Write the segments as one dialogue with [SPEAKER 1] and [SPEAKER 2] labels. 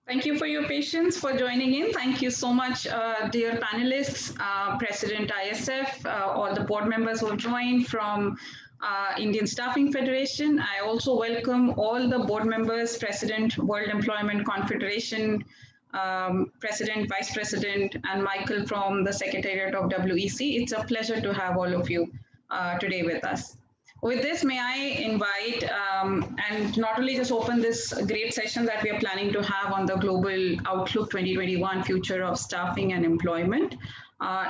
[SPEAKER 1] Thank you for your patience for joining in. Thank you so much, dear panelists, President ISF, all the board members who have joined from Indian Staffing Federation. I also welcome all the board members, President, World Employment Confederation, President, Vice President, and Michael from the Secretariat of WEC. It's a pleasure to have all of you today with us. With this, may I invite and not only just open this great session that we are planning to have on the Global Outlook 2021 Future of Staffing and Employment.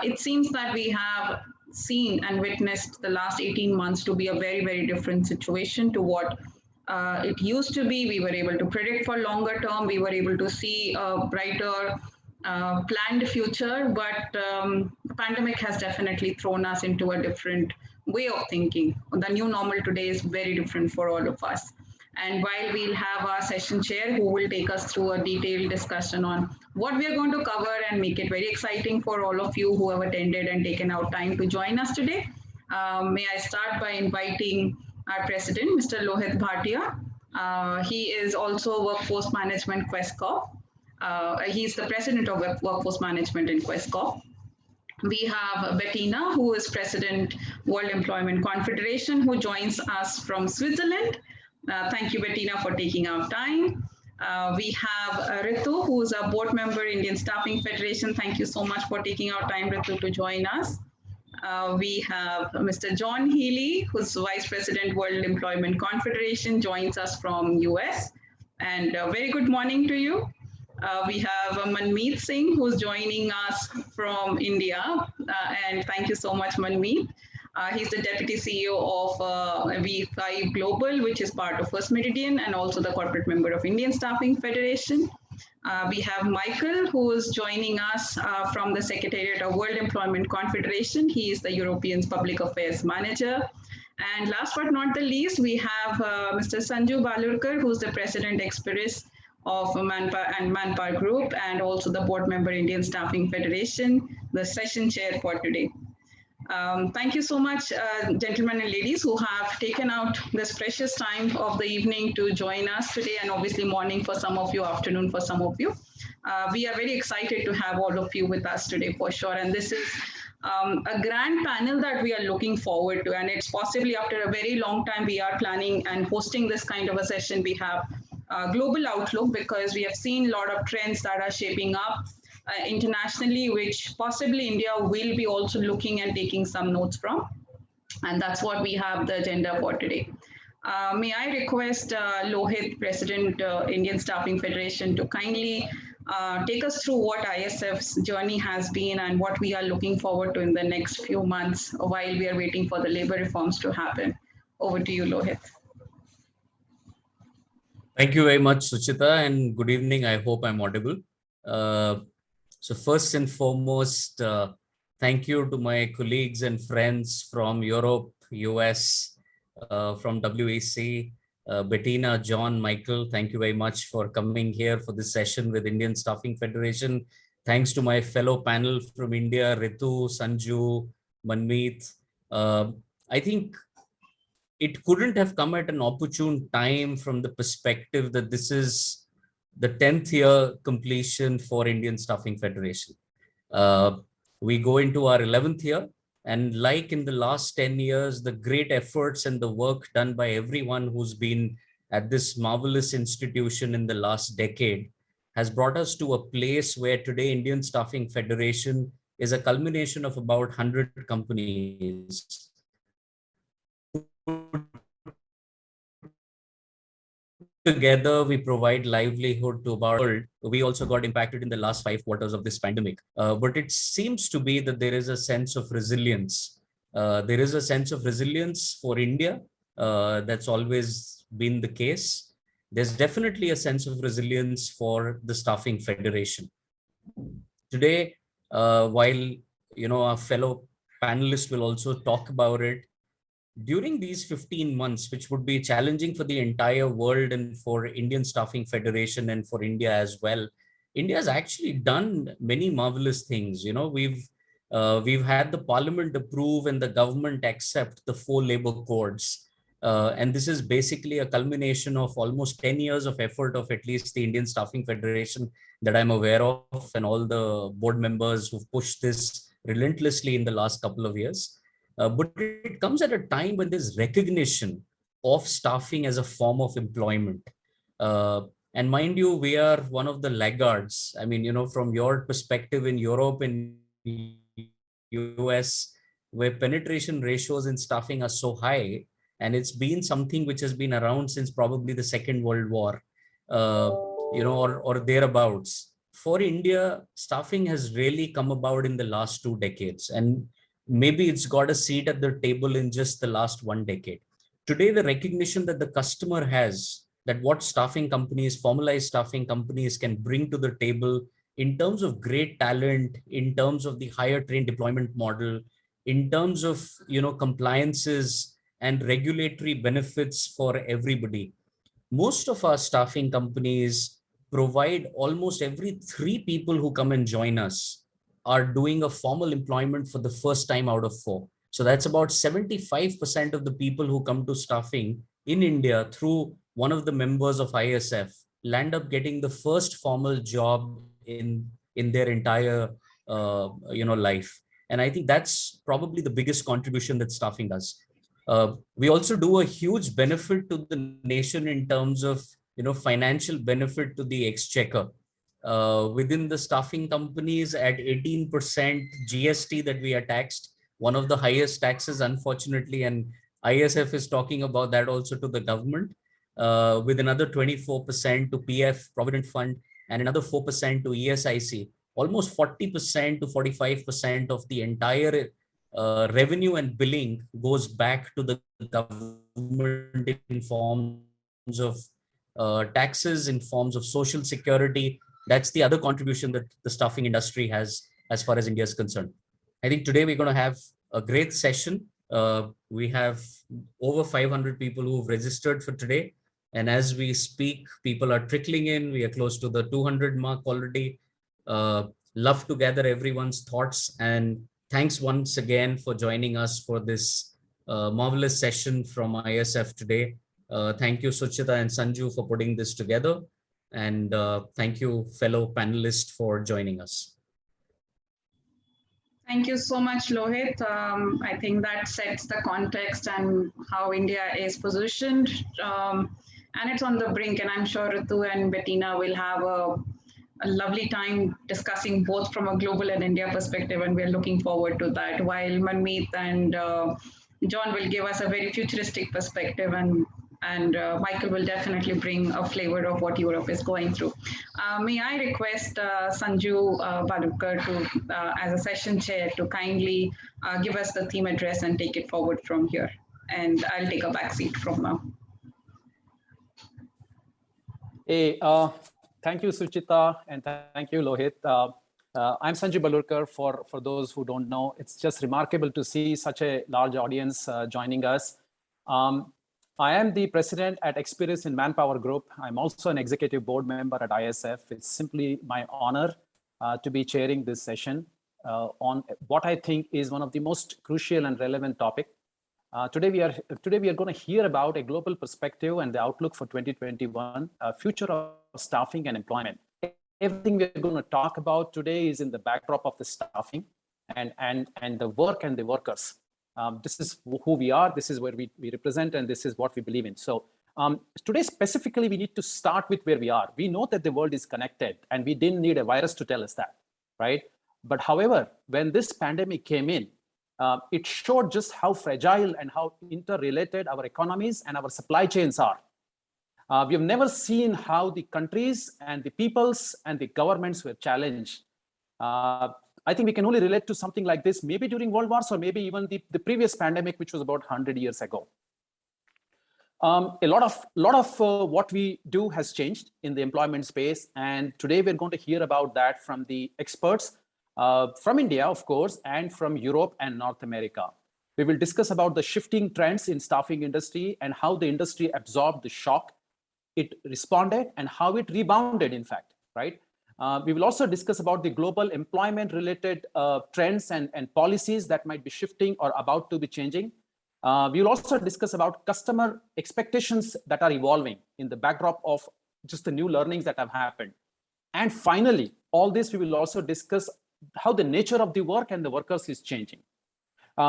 [SPEAKER 1] It seems that we have seen and witnessed the last 18 months to be a very, very different situation to what it used to be. We were able to predict for longer term. We were able to see a brighter planned future, but the pandemic has definitely thrown us into a different way of thinking. The new normal today is very different for all of us. And while we'll have our session chair who will take us through a detailed discussion on what we are going to cover and make it very exciting for all of you who have attended and taken out time to join us today, may I start by inviting our president, Mr. Lohit Bhatia. He is also Workforce Management Quest Corp. He's the president of Workforce Management in Quest Corp. We have Bettina, who is President, World Employment Confederation, who joins us from Switzerland. Thank you, Bettina, for taking our time. We have Ritu, who is a board member, Indian Staffing Federation. Thank you so much for taking our time, Ritu, to join us. We have Mr. John Healy, who's Vice President, World Employment Confederation, joins us from US. And very good morning to you. We have Manmeet Singh, who's joining us from India. And thank you so much, Manmeet. He's the Deputy CEO of V5 Global, which is part of First Meridian and also the corporate member of Indian Staffing Federation. We have Michael, who is joining us from the Secretariat of World Employment Confederation. He is the European Public Affairs Manager. And last but not the least, we have Mr. Sanju Balurkar, who's the President Experis of Manpower Group and also the board member Indian Staffing Federation, the session chair for today. Thank you so much, gentlemen and ladies who have taken out this precious time of the evening to join us today, and obviously morning for some of you, afternoon for some of you. We are very excited to have all of you with us today for sure. And this is a grand panel that we are looking forward to. And it's possibly after a very long time we are planning and hosting this kind of a session. We have global outlook because we have seen a lot of trends that are shaping up internationally, which possibly India will be also looking and taking some notes from. And that's what we have the agenda for today. May I request Lohit, President, Indian Staffing Federation, to kindly take us through what ISF's journey has been and what we are looking forward to in the next few months while we are waiting for the labor reforms to happen. Over to you, Lohit.
[SPEAKER 2] Thank you very much, Suchita, and good evening. I hope I'm audible. So first and foremost, thank you to my colleagues and friends from Europe, US, from WEC, Bettina, John, Michael. Thank you very much for coming here for this session with Indian Staffing Federation. Thanks to my fellow panel from India, Ritu, Sanju, Manmeet. I think it couldn't have come at an opportune time from the perspective that this is the 10th year completion for Indian Staffing Federation. We go into our 11th year, and like in the last 10 years, the great efforts and the work done by everyone who's been at this marvelous institution in the last decade has brought us to a place where today Indian Staffing Federation is a culmination of about 100 companies. Together, we provide livelihood to about the world. We also got impacted in the last 5 quarters of this pandemic. But it seems to be that there is a sense of resilience. There is a sense of resilience for India. That's always been the case. There's definitely a sense of resilience for the Staffing Federation. Today, while our fellow panelists will also talk about it, during these 15 months, which would be challenging for the entire world and for Indian Staffing Federation and for India as well, India has actually done many marvelous things. We've had the parliament approve and the government accept the 4 labor codes. And this is basically a culmination of almost 10 years of effort of at least the Indian Staffing Federation that I'm aware of, and all the board members who've pushed this relentlessly in the last couple of years. But it comes at a time when there's recognition of staffing as a form of employment. Uh, and mind you, we are one of the laggards. I mean, from your perspective in Europe and US, where penetration ratios in staffing are so high, and it's been something which has been around since probably the Second World War, uh, or thereabouts. For India, staffing has really come about in the last 2 decades, and maybe it's got a seat at the table in just the last 1 decade. Today, the recognition that the customer has, that what staffing companies, formalized staffing companies can bring to the table in terms of great talent, in terms of the higher trained deployment model, in terms of compliances and regulatory benefits for everybody. Most of our staffing companies provide almost every 3 people who come and join us are doing a formal employment for the first time out of 4. So that's about 75% of the people who come to staffing in India through one of the members of ISF land up getting the first formal job in their entire life. And I think that's probably the biggest contribution that staffing does. We also do a huge benefit to the nation in terms of financial benefit to the exchequer. Within the staffing companies, at 18% GST that we are taxed, one of the highest taxes, unfortunately, and ISF is talking about that also to the government, with another 24% to PF, Provident Fund, and another 4% to ESIC. Almost 40% to 45% of the entire revenue and billing goes back to the government in forms of taxes, in forms of social security. That's the other contribution that the staffing industry has as far as India is concerned. I think today we're going to have a great session. We have over 500 people who've registered for today. And as we speak, people are trickling in. We are close to the 200 mark already. Love to gather everyone's thoughts, and thanks once again for joining us for this marvelous session from ISF today. Thank you, Suchita and Sanju, for putting this together. And thank you, fellow panelists, for joining us.
[SPEAKER 1] Thank you so much, Lohit. I think that sets the context and how India is positioned. And it's on the brink, and I'm sure Ritu and Bettina will have a lovely time discussing both from a global and India perspective, and we're looking forward to that, while Manmeet and John will give us a very futuristic perspective, and Michael will definitely bring a flavor of what Europe is going through. May I request Sanju Balukar to, as a session chair, to kindly give us the theme address and take it forward from here. And I'll take a back seat from now.
[SPEAKER 3] Hey, thank you, Suchita, and thank you, Lohit. I'm Sanju Balurkar. For those who don't know, it's just remarkable to see such a large audience joining us. I am the president at Experience in Manpower Group. I'm also an executive board member at ISF. It's simply my honor to be chairing this session on what I think is one of the most crucial and relevant topic. Today we are going to hear about a global perspective and the outlook for 2021, future of staffing and employment. Everything we're going to talk about today is in the backdrop of the staffing and the work and the workers. This is who we are, this is where we represent, and this is what we believe in. So today specifically, we need to start with where we are. We know that the world is connected, and we didn't need a virus to tell us that, right? But however, when this pandemic came in, it showed just how fragile and how interrelated our economies and our supply chains are. We have never seen how the countries and the peoples and the governments were challenged. I think we can only relate to something like this, maybe during World Wars, or maybe even the previous pandemic, which was about 100 years ago. A lot of what we do has changed in the employment space. And today we're going to hear about that from the experts from India, of course, and from Europe and North America. We will discuss about the shifting trends in staffing industry and how the industry absorbed the shock, it responded, and how it rebounded, in fact, right? We will also discuss about the global employment related trends and policies that might be shifting or about to be changing. We will also discuss about customer expectations that are evolving in the backdrop of just the new learnings that have happened. And finally, all this we will also discuss how the nature of the work and the workers is changing.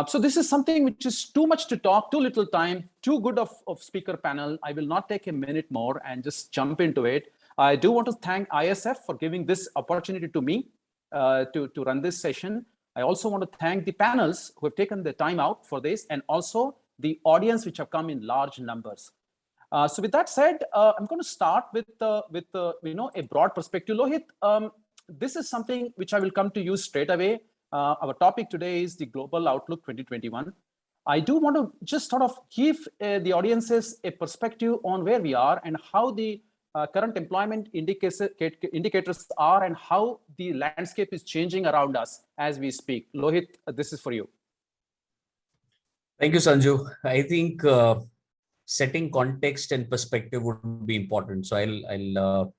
[SPEAKER 3] So this is something which is too much to talk, too little time, too good of speaker panel. I will not take a minute more and just jump into it. I do want to thank ISF for giving this opportunity to me to run this session. I also want to thank the panels who have taken the time out for this, and also the audience which have come in large numbers. So with that said, I'm going to start with a broad perspective. Lohit, this is something which I will come to you straight away. Our topic today is the Global Outlook 2021. I do want to just sort of give the audiences a perspective on where we are and how the current employment indicators are and how the landscape is changing around us as we speak. Lohit, this is for you.
[SPEAKER 2] Thank you, Sanju. I think setting context and perspective would be important. So I'll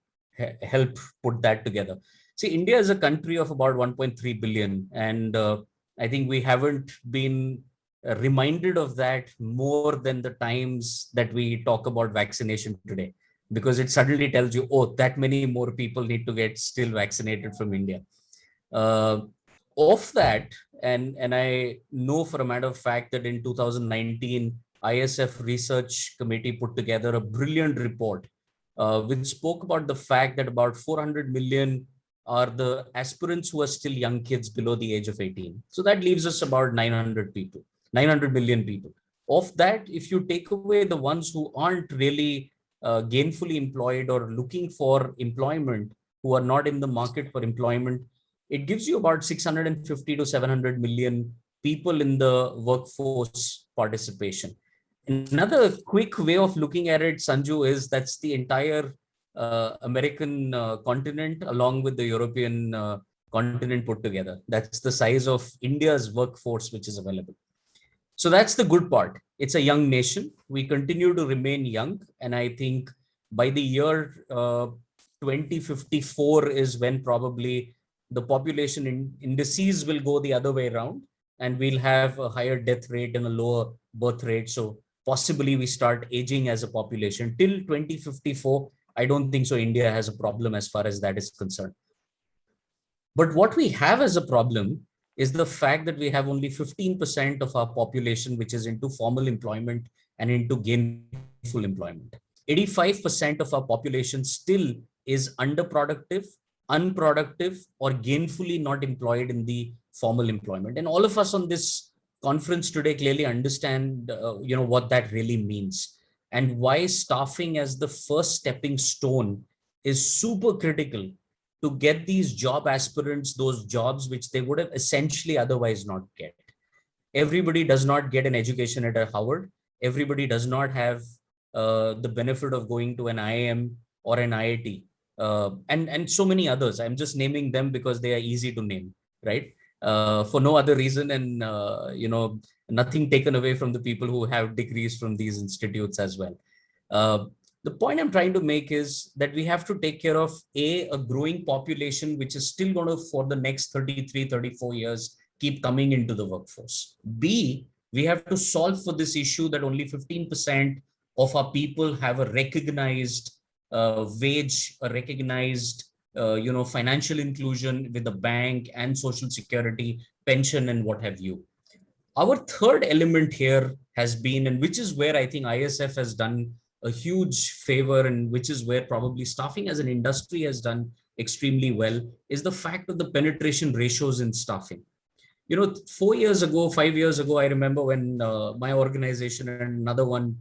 [SPEAKER 2] help put that together. See, India is a country of about 1.3 billion. And I think we haven't been reminded of that more than the times that we talk about vaccination today, because it suddenly tells you, oh, that many more people need to get still vaccinated from India. Of that, and I know for a matter of fact that in 2019, ISF Research Committee put together a brilliant report which spoke about the fact that about 400 million are the aspirants who are still young kids below the age of 18. So that leaves us about 900 million people. Of that, if you take away the ones who aren't really gainfully employed or looking for employment, who are not in the market for employment, it gives you about 650 to 700 million people in the workforce participation. Another quick way of looking at it, Sanju, is that's the entire American continent along with the European continent put together. That's the size of India's workforce which is available. So that's the good part. It's a young nation. We continue to remain young. And I think by the year 2054 is when probably the population indices will go the other way around, and we'll have a higher death rate and a lower birth rate. So possibly we start aging as a population. Till 2054, I don't think so India has a problem as far as that is concerned. But what we have as a problem is the fact that we have only 15% of our population which is into formal employment and into gainful employment. 85% of our population still is underproductive, unproductive, or gainfully not employed in the formal employment. And all of us on this conference today clearly understand what that really means, and why staffing as the first stepping stone is super critical to get these job aspirants those jobs which they would have essentially otherwise not get. Everybody does not get an education at a Harvard. Everybody does not have the benefit of going to an IIM or an IIT, and so many others. I'm just naming them because they are easy to name, right? For no other reason, and nothing taken away from the people who have degrees from these institutes as well. The point I'm trying to make is that we have to take care of a growing population which is still going to, for the next 33, 34 years, keep coming into the workforce. B, we have to solve for this issue that only 15% of our people have a recognized wage, a recognized financial inclusion with the bank and social security, pension, and what have you. Our third element here has been, and which is where I think ISF has done a huge favor, and which is where probably staffing as an industry has done extremely well, is the fact of the penetration ratios in staffing. 4 years ago, 5 years ago, I remember when my organization and another one,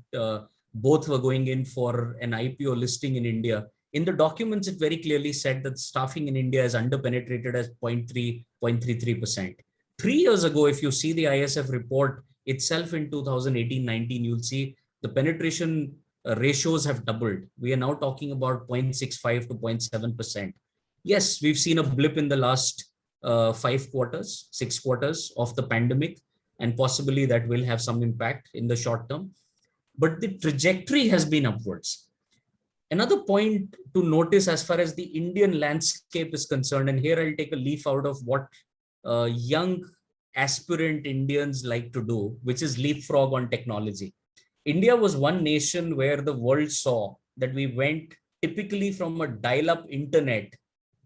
[SPEAKER 2] both were going in for an IPO listing in India. In the documents, it very clearly said that staffing in India is underpenetrated as 0.33%. 3 years ago, if you see the ISF report itself in 2018-19, you'll see the penetration ratios have doubled. We are now talking about 0.65 to 0.7%. Yes, we've seen a blip in the last 6 quarters of the pandemic, and possibly that will have some impact in the short term. But the trajectory has been upwards. Another point to notice as far as the Indian landscape is concerned, and here I'll take a leaf out of what young aspirant Indians like to do, which is leapfrog on technology. India was one nation where the world saw that we went typically from a dial-up internet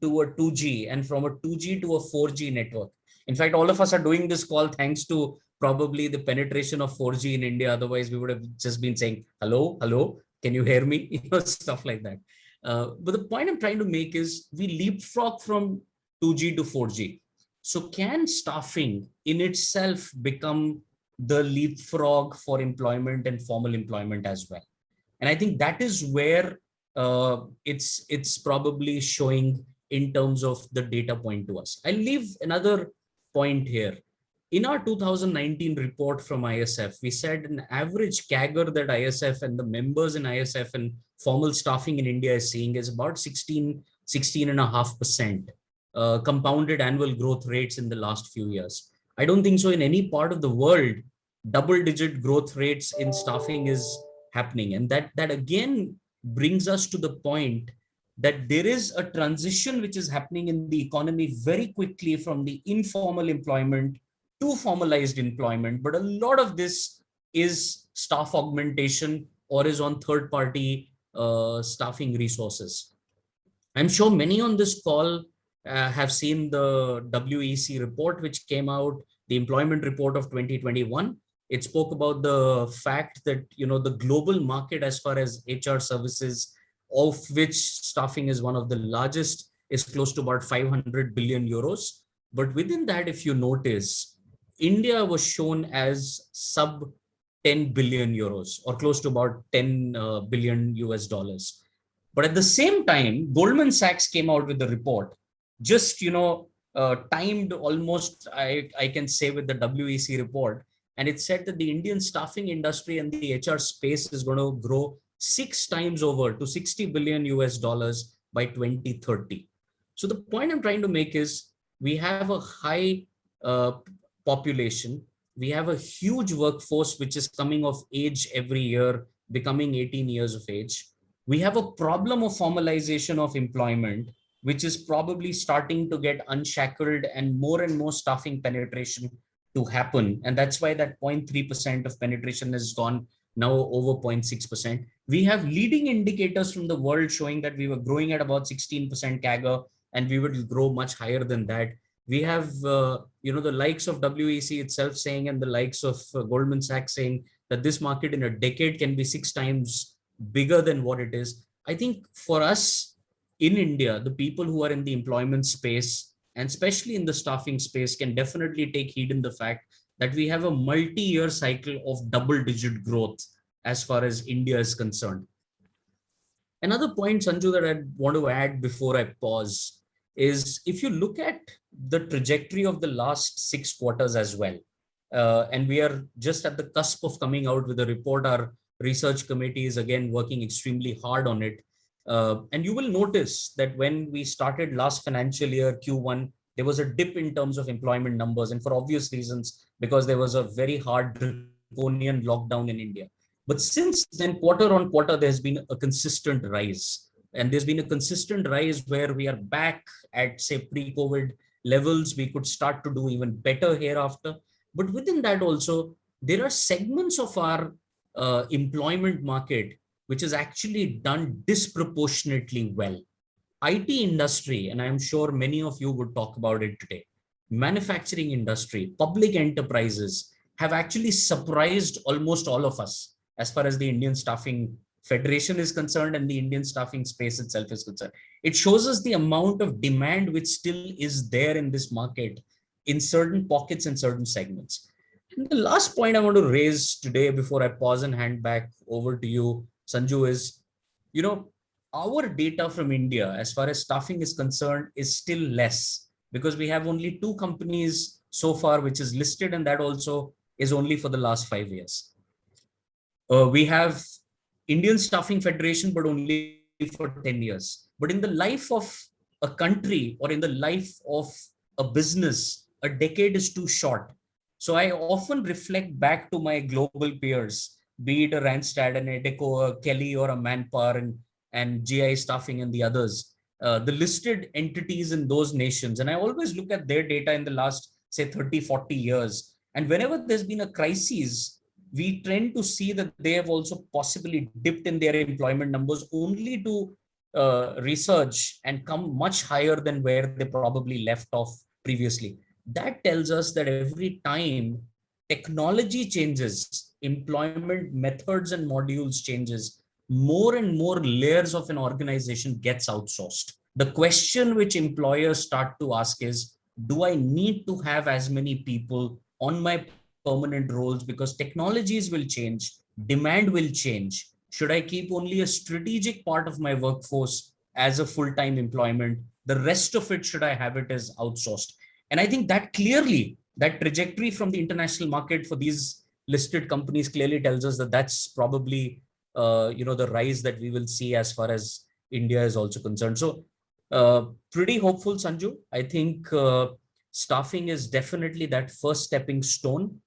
[SPEAKER 2] to a 2G and from a 2G to a 4G network. In fact, all of us are doing this call thanks to probably the penetration of 4G in India. Otherwise, we would have just been saying, hello, hello, can you hear me? Stuff like that. But the point I'm trying to make is we leapfrog from 2G to 4G. So can staffing in itself become the leapfrog for employment and formal employment as well? And I think that is where it's probably showing in terms of the data point to us. I'll leave another point here. In our 2019 report from ISF, we said an average CAGR that ISF and the members in ISF and formal staffing in India is seeing is about 16.5% compounded annual growth rates in the last few years. I don't think so in any part of the world, double-digit growth rates in staffing is happening. And that again brings us to the point that there is a transition which is happening in the economy very quickly from the informal employment to formalized employment. But a lot of this is staff augmentation or is on third-party staffing resources. I'm sure many on this call have seen the WEC report, which came out, the employment report of 2021. It spoke about the fact that, the global market as far as HR services, of which staffing is one of the largest, is close to about 500 billion euros. But within that, if you notice, India was shown as sub 10 billion euros or close to about 10 billion US dollars. But at the same time, Goldman Sachs came out with the report, just, timed almost, I can say, with the WEC report. And it said that the Indian staffing industry and the HR space is going to grow 6 times over to 60 billion US dollars by 2030. So the point I'm trying to make is we have a high population. We have a huge workforce, which is coming of age every year, becoming 18 years of age. We have a problem of formalization of employment, which is probably starting to get unshackled and more staffing penetration to happen. And that's why that 0.3% of penetration has gone now over 0.6%. We have leading indicators from the world showing that we were growing at about 16% CAGR and we will grow much higher than that. We have, the likes of WEC itself saying and the likes of Goldman Sachs saying that this market in a decade can be 6 times bigger than what it is. I think for us in India, the people who are in the employment space and especially in the staffing space can definitely take heed in the fact that we have a multi-year cycle of double-digit growth as far as India is concerned. Another point, Sanju, that I want to add before I pause is if you look at the trajectory of the last 6 quarters as well, and we are just at the cusp of coming out with a report. Our research committee is again working extremely hard on it. And you will notice that when we started last financial year, Q1, there was a dip in terms of employment numbers, and for obvious reasons, because there was a very hard draconian lockdown in India. But since then, quarter on quarter, there's been a consistent rise. And there's been a consistent rise where we are back at, say, pre-COVID levels. We could start to do even better hereafter. But within that also, there are segments of our employment market which is actually done disproportionately well. IT industry, and I'm sure many of you would talk about it today, manufacturing industry, public enterprises have actually surprised almost all of us as far as the Indian Staffing Federation is concerned and the Indian staffing space itself is concerned. It shows us the amount of demand which still is there in this market in certain pockets and certain segments. And the last point I want to raise today before I pause and hand back over to you, Sanju, is, our data from India as far as staffing is concerned is still less because we have only 2 companies so far which is listed, and that also is only for the last 5 years. We have Indian Staffing Federation, but only for 10 years. But in the life of a country or in the life of a business, a decade is too short. So I often reflect back to my global peers, be it a Randstad, an Adecco, a Kelly, or a Manpower, and GI Staffing and the others, the listed entities in those nations. And I always look at their data in the last say 30, 40 years. And whenever there's been a crisis, we tend to see that they have also possibly dipped in their employment numbers only to research and come much higher than where they probably left off previously. That tells us that every time technology changes, employment methods and modules changes, more and more layers of an organization gets outsourced. The question which employers start to ask is, do I need to have as many people on my permanent roles because technologies will change, demand will change? Should I keep only a strategic part of my workforce as a full-time employment? The rest of it, should I have it as outsourced? And I think that clearly, that trajectory from the international market for these listed companies clearly tells us that that's probably the rise that we will see as far as India is also concerned. So pretty hopeful, Sanju. I think staffing is definitely that first stepping stone.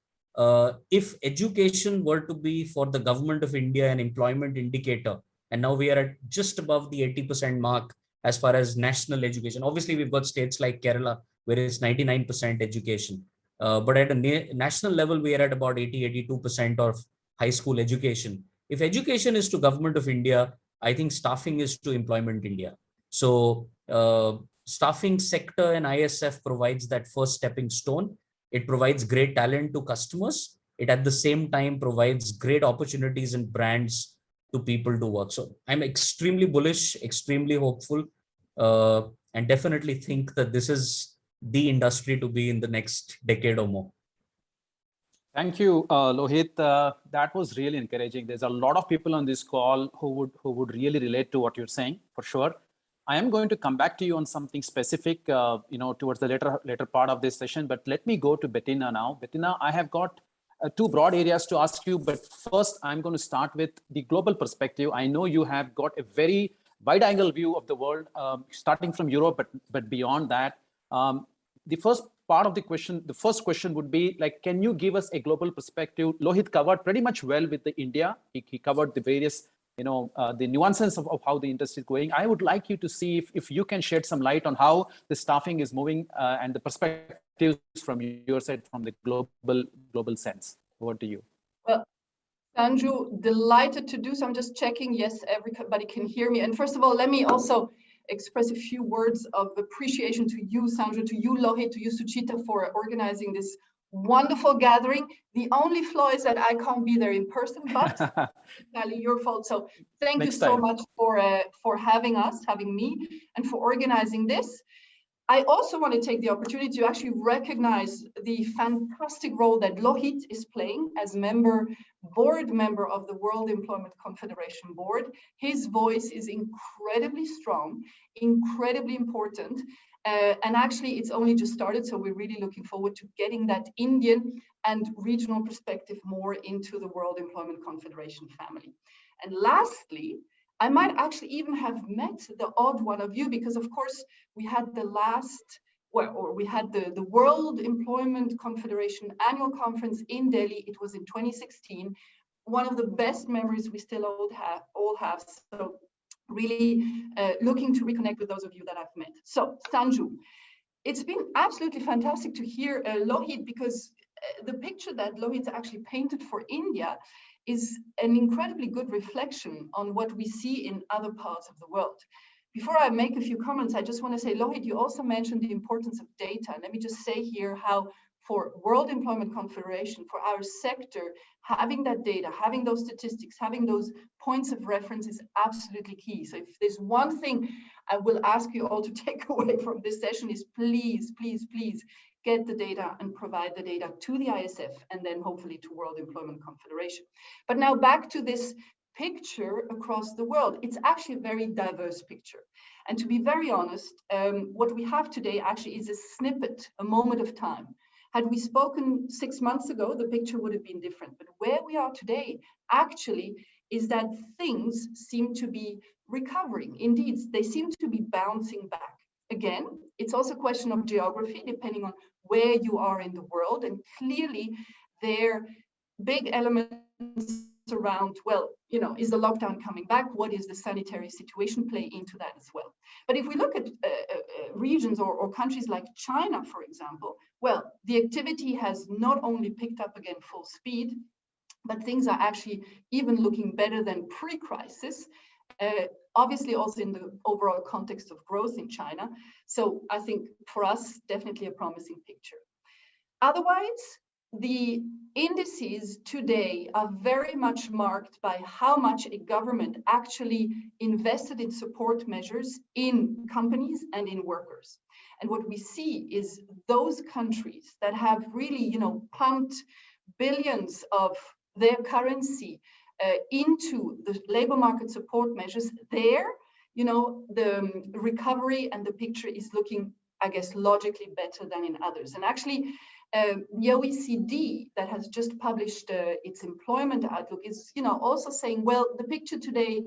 [SPEAKER 2] If education were to be for the government of India an employment indicator, and now we are at just above the 80% mark as far as national education. Obviously, we've got states like Kerala where it's 99% education. But at a national level, we are at about 80-82% of high school education. If education is to government of India, I think staffing is to employment India. So staffing sector and ISF provides that first stepping stone. It provides great talent to customers. It at the same time provides great opportunities and brands to people to work. So I'm extremely bullish, extremely hopeful, and definitely think that this is the industry to be in the next decade or more.
[SPEAKER 3] Thank you, Lohit. That was really encouraging. There's a lot of people on this call who would really relate to what you're saying, for sure. I am going to come back to you on something specific, towards the later part of this session. But let me go to Bettina now. Bettina, I have got two broad areas to ask you. But first, I'm going to start with the global perspective. I know you have got a very wide-angle view of the world, starting from Europe, but beyond that. The first part of the question, the first question would be like, can you give us a global perspective? Lohit covered pretty much well with the India. He covered the various, the nuances of how the industry is going. I would like you to see if you can shed some light on how the staffing is moving and the perspectives from your side, from the global sense. Over to you.
[SPEAKER 4] Well, Sanju, delighted to do so. I'm just checking. Yes, everybody can hear me. And first of all, let me also express a few words of appreciation to you, Sanju, to you, Lohit, to you, Suchita, for organizing this wonderful gathering. The only flaw is that I can't be there in person, but entirely your fault. So thank you so much for having me, and for organizing this. I also want to take the opportunity to actually recognize the fantastic role that Lohit is playing as board member of the World Employment Confederation Board. His voice is incredibly strong, incredibly important. And actually, it's only just started, so we're really looking forward to getting that Indian and regional perspective more into the World Employment Confederation family. And lastly, I might actually even have met the odd one of you, because of course we had the World Employment Confederation annual conference in Delhi. It was in 2016. One of the best memories we still all have. So really looking to reconnect with those of you that I've met. So Sanju, it's been absolutely fantastic to hear Lohit, because the picture that Lohit actually painted for India is an incredibly good reflection on what we see in other parts of the world. Before I make a few comments, I just want to say, Lohit, you also mentioned the importance of data. Let me just say here how for World Employment Confederation, for our sector, having that data, having those statistics, having those points of reference is absolutely key. So if there's one thing I will ask you all to take away from this session is please, please, please get the data and provide the data to the ISF and then hopefully to World Employment Confederation. But now back to this picture across the world. It's actually a very diverse picture. And to be very honest, what we have today actually is a snippet, a moment of time. Had we spoken 6 months ago, the picture would have been different. But where we are today actually is that things seem to be recovering. Indeed, they seem to be bouncing back. Again, it's also a question of geography, depending on where you are in the world. And clearly, there are big elements around, well, is the lockdown coming back? What is the sanitary situation play into that as well? But if we look at regions or countries like China, for example, Well, the activity has not only picked up again full speed, but things are actually even looking better than pre-crisis. Obviously also in the overall context of growth in China. So I think for us, definitely a promising picture. Otherwise, the indices today are very much marked by how much a government actually invested in support measures in companies and in workers. And what we see is those countries that have really, pumped billions of their currency into the labor market support measures, there, the recovery and the picture is looking, I guess, logically better than in others. And actually, the OECD that has just published its employment outlook is, also saying, well, the picture today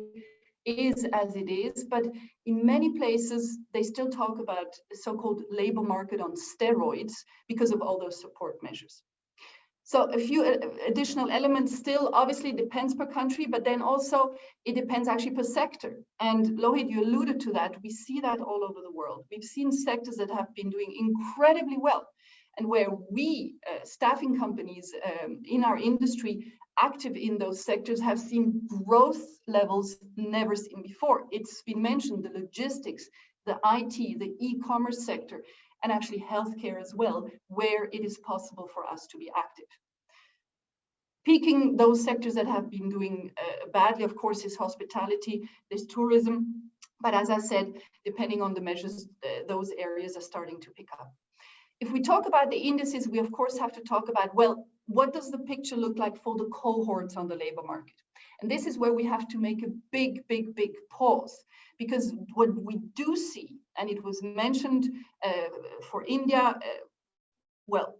[SPEAKER 4] is as it is, but in many places they still talk about the so-called labor market on steroids because of all those support measures. So a few additional elements still obviously depends per country, but then also it depends actually per sector. And Lohit, you alluded to that. We see that all over the world. We've seen sectors that have been doing incredibly well, and where we, staffing companies in our industry, active in those sectors, have seen growth levels never seen before. It's been mentioned, the logistics, the IT, the e-commerce sector, and actually healthcare as well, where it is possible for us to be active. Peaking those sectors that have been doing badly, of course, is hospitality, there's tourism, but as I said, depending on the measures, those areas are starting to pick up. If we talk about the indices, we of course have to talk about, well, what does the picture look like for the cohorts on the labor market? And this is where we have to make a big pause, because what we do see, and it was mentioned for India, well,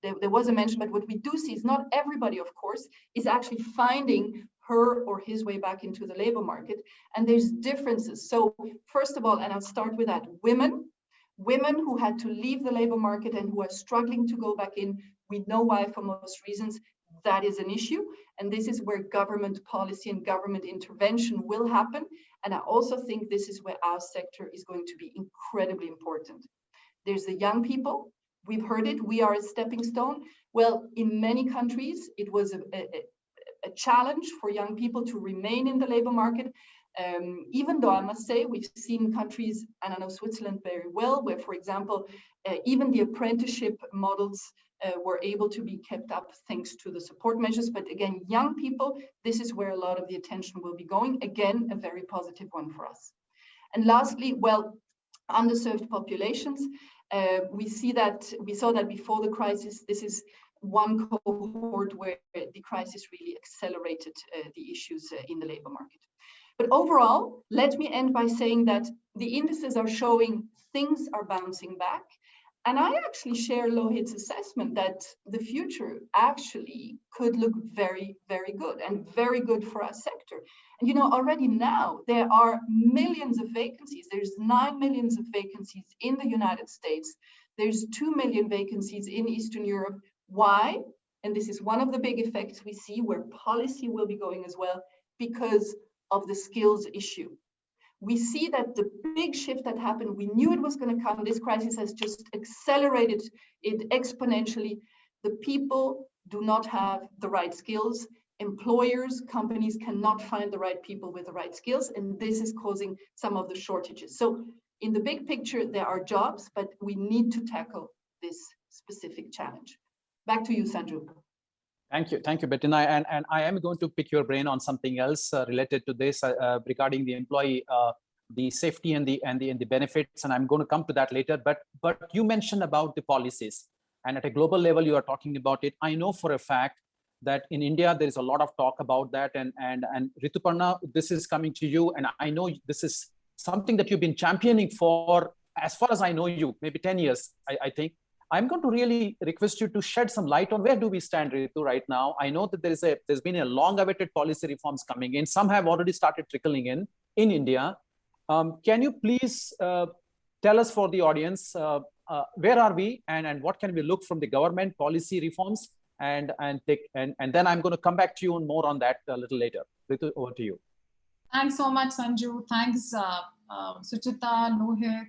[SPEAKER 4] there was a mention, but what we do see is not everybody, of course, is actually finding her or his way back into the labor market. And there's differences. So first of all, and I'll start with that, women who had to leave the labor market and who are struggling to go back in, we know why for most reasons. That is an issue. And this is where government policy and government intervention will happen. And I also think this is where our sector is going to be incredibly important. There's the young people. We've heard it. We are a stepping stone. Well, in many countries, it was a challenge for young people to remain in the labor market. Even though I must say we've seen countries, and I know Switzerland very well, where, for example, even the apprenticeship models were able to be kept up thanks to the support measures. But again, young people, this is where a lot of the attention will be going. Again, a very positive one for us. And lastly, well, underserved populations. We saw that before the crisis. This is one cohort where the crisis really accelerated the issues in the labor market. But overall, let me end by saying that the indices are showing things are bouncing back. And I actually share Lohit's assessment that the future actually could look very good, and very good for our sector. And already now there are millions of vacancies. There's 9 million of vacancies in the United States. There's 2 million vacancies in Eastern Europe. Why? And this is one of the big effects we see where policy will be going as well, because of the skills issue. We see that the big shift that happened, we knew it was going to come. This crisis has just accelerated it exponentially. The people do not have the right skills. Employers, companies cannot find the right people with the right skills, and this is causing some of the shortages. So in the big picture, there are jobs, but we need to tackle this specific challenge. Back to you, Sanju.
[SPEAKER 3] Thank you, Bettina. And I am going to pick your brain on something else related to this regarding the employee, the safety and the benefits, and I'm going to come to that later. But you mentioned about the policies, and at a global level, you are talking about it. I know for a fact that in India there is a lot of talk about that, and Rituparna, this is coming to you, and I know this is something that you've been championing for, as far as I know you, maybe 10 years, I think. I'm going to really request you to shed some light on where do we stand, Ritu, right now. I know that there's been a long-awaited policy reforms coming in. Some have already started trickling in India. Can you please tell us, for the audience, where are we and what can we look from the government policy reforms? And then I'm going to come back to you more on that a little later. Ritu, over to you.
[SPEAKER 5] Thanks so much, Sanju. Thanks, Suchita, Lohit,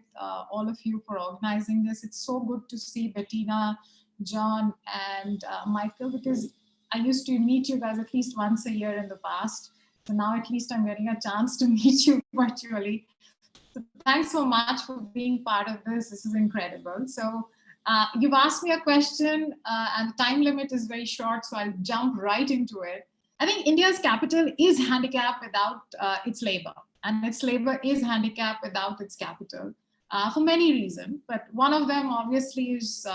[SPEAKER 5] all of you for organizing this. It's so good to see Bettina, John, and Michael, because I used to meet you guys at least once a year in the past. So now at least I'm getting a chance to meet you virtually. So thanks so much for being part of this. This is incredible. So you've asked me a question and the time limit is very short, so I'll jump right into it. I think India's capital is handicapped without its labor, and its labor is handicapped without its capital for many reasons. But one of them obviously is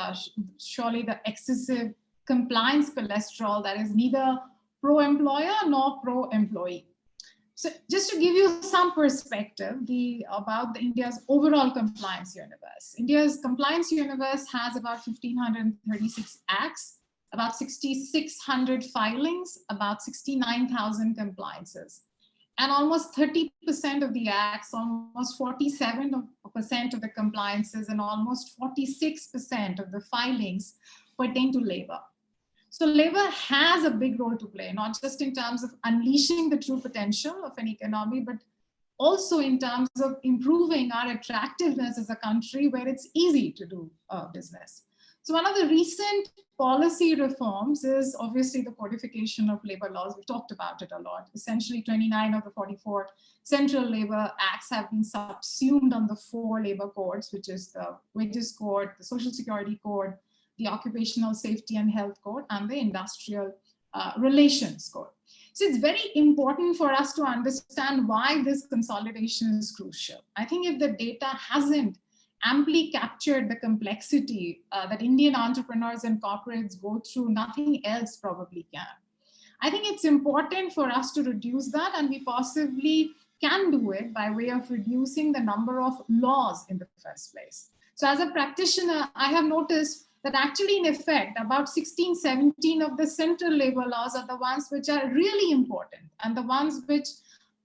[SPEAKER 5] surely the excessive compliance cholesterol that is neither pro-employer nor pro-employee. So just to give you some perspective about India's overall compliance universe. India's compliance universe has about 1,536 acts, about 6,600 filings, about 69,000 compliances. And almost 30% of the acts, almost 47% of the compliances, and almost 46% of the filings pertain to labor. So labor has a big role to play, not just in terms of unleashing the true potential of an economy, but also in terms of improving our attractiveness as a country where it's easy to do business. So one of the recent policy reforms is obviously the codification of labor laws. We've talked about it a lot. Essentially 29 of the 44 central labor acts have been subsumed on the 4 labor codes, which is the Wages Code, the Social Security Code, the Occupational Safety and Health Code, and the Industrial Relations Code. So it's very important for us to understand why this consolidation is crucial. I think if the data hasn't amply captured the complexity that Indian entrepreneurs and corporates go through, nothing else probably can. I think it's important for us to reduce that, and we possibly can do it by way of reducing the number of laws in the first place. So as a practitioner, I have noticed that actually in effect, about 16, 17 of the central labor laws are the ones which are really important, and the ones which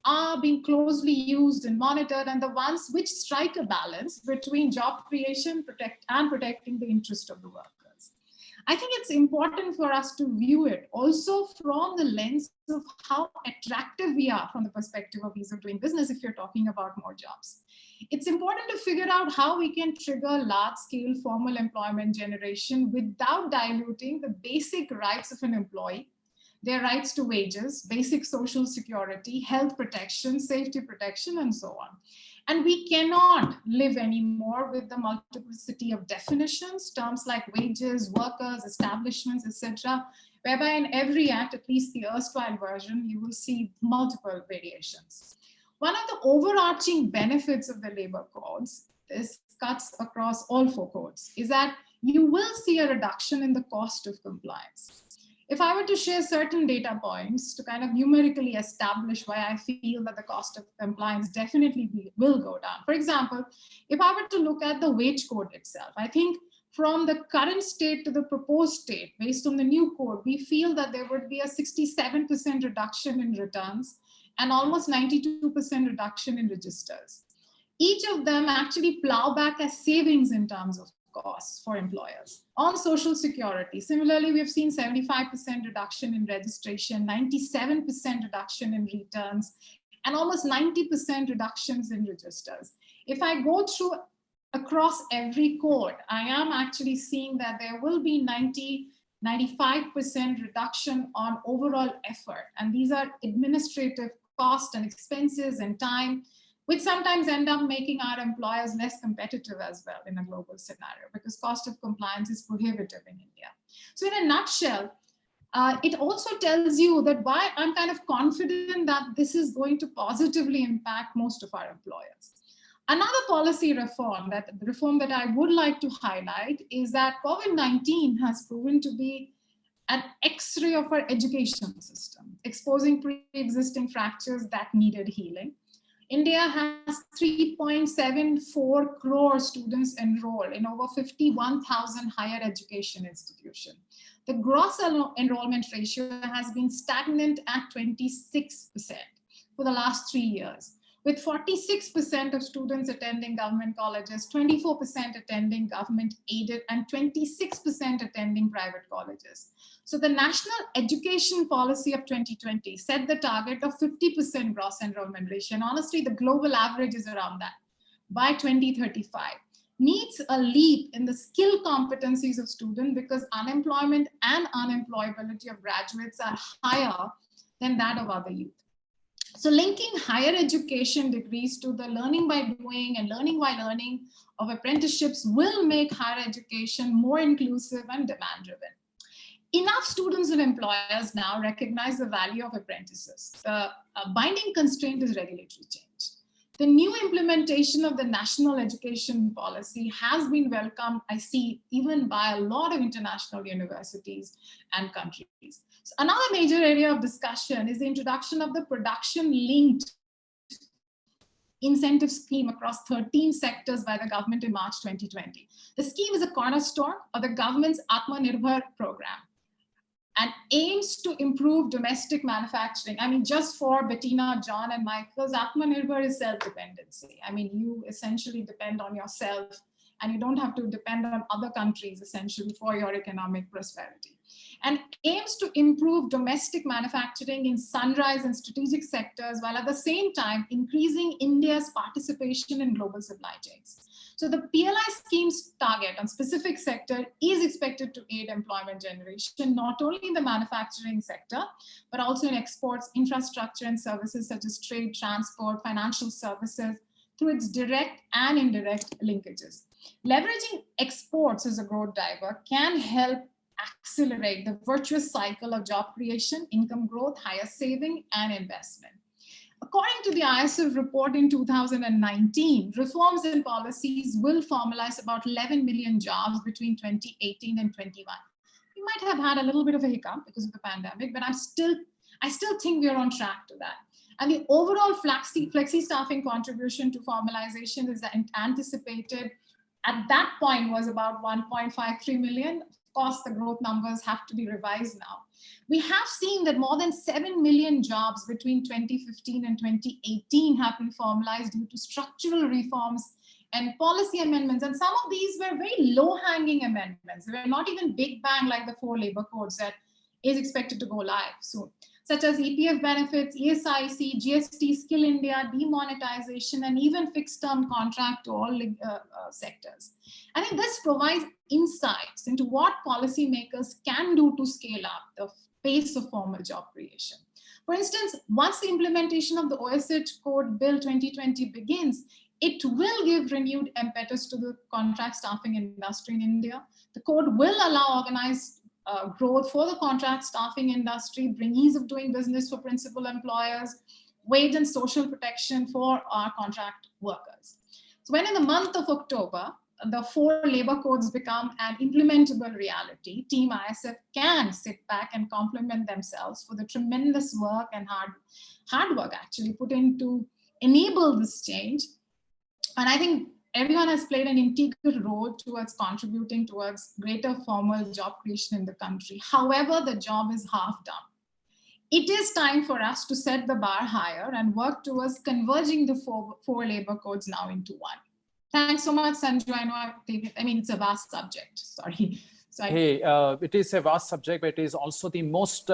[SPEAKER 5] are being closely used and monitored, and the ones which strike a balance between job creation and protecting the interest of the workers. I think it's important for us to view it also from the lens of how attractive we are from the perspective of ease of doing business if you're talking about more jobs. It's important to figure out how we can trigger large-scale formal employment generation without diluting the basic rights of an employee, their rights to wages, basic social security, health protection, safety protection, and so on. And we cannot live anymore with the multiplicity of definitions, terms like wages, workers, establishments, etc., whereby in every act, at least the erstwhile version, you will see multiple variations. One of the overarching benefits of the labor codes, this cuts across all 4 codes, is that you will see a reduction in the cost of compliance. If I were to share certain data points to kind of numerically establish why I feel that the cost of compliance definitely will go down. For example, if I were to look at the wage code itself, I think from the current state to the proposed state, based on the new code, we feel that there would be a 67% reduction in returns and almost 92% reduction in registers. Each of them actually plow back as savings in terms of costs for employers. On social security, similarly, we have seen 75% reduction in registration, 97% reduction in returns, and almost 90% reductions in registers. If I go through across every code, I am actually seeing that there will be 95% reduction on overall effort. And these are administrative costs and expenses and time, which sometimes end up making our employers less competitive as well in a global scenario, because cost of compliance is prohibitive in India. So in a nutshell, it also tells you that why I'm kind of confident that this is going to positively impact most of our employers. Another policy reform that I would like to highlight is that COVID-19 has proven to be an X-ray of our education system, exposing pre-existing fractures that needed healing. India has 3.74 crore students enrolled in over 51,000 higher education institutions. The gross enrollment ratio has been stagnant at 26% for the last 3 years, with 46% of students attending government colleges, 24% attending government aided, and 26% attending private colleges. So the National Education Policy of 2020 set the target of 50% gross enrollment ratio. And honestly, the global average is around that by 2035. Needs a leap in the skill competencies of students because unemployment and unemployability of graduates are higher than that of other youth. So linking higher education degrees to the learning by doing and learning by learning of apprenticeships will make higher education more inclusive and demand driven. Enough students and employers now recognize the value of apprentices. The binding constraint is regulatory change. The new implementation of the National Education Policy has been welcomed, I see, even by a lot of international universities and countries. So another major area of discussion is the introduction of the production-linked incentive scheme across 13 sectors by the government in March 2020. The scheme is a cornerstone of the government's Atmanirbhar program and aims to improve domestic manufacturing. I mean, just for Bettina, John, and Michael's, Atmanirbhar is self-dependency. I mean, you essentially depend on yourself and you don't have to depend on other countries essentially for your economic prosperity. And aims to improve domestic manufacturing in sunrise and strategic sectors while at the same time increasing India's participation in global supply chains. So the PLI scheme's target on specific sector is expected to aid employment generation, not only in the manufacturing sector, but also in exports, infrastructure and services such as trade, transport, financial services through its direct and indirect linkages. Leveraging exports as a growth driver can help accelerate the virtuous cycle of job creation, income growth, higher saving and investment. According to the ISF report in 2019, reforms and policies will formalize about 11 million jobs between 2018 and 21. We might have had a little bit of a hiccup because of the pandemic, but I still think we're on track to that. And the overall flexi staffing contribution to formalization is anticipated at that point was about 1.53 million. Of course, the growth numbers have to be revised now. We have seen that more than 7 million jobs between 2015 and 2018 have been formalized due to structural reforms and policy amendments. And some of these were very low-hanging amendments. They were not even big bang like the 4 labor codes that is expected to go live soon, such as EPF benefits, ESIC, GST, Skill India, demonetization, and even fixed-term contract to all sectors. I think this provides insights into what policymakers can do to scale up the pace of formal job creation. For instance, once the implementation of the OSH Code Bill 2020 begins, it will give renewed impetus to the contract staffing industry in India. The code will allow organized growth for the contract staffing industry, bring ease of doing business for principal employers, wage and social protection for our contract workers. So when in the month of October, the 4 labor codes become an implementable reality, Team ISF can sit back and compliment themselves for the tremendous work and hard work actually put in to enable this change. And I think everyone has played an integral role towards contributing towards greater formal job creation in the country. However, the job is half done. It is time for us to set the bar higher and work towards converging the four labor codes now into one. Thanks so much, Sanju. I mean, it's a vast subject. Sorry.
[SPEAKER 3] Hey, it is a vast subject, but it is also the most,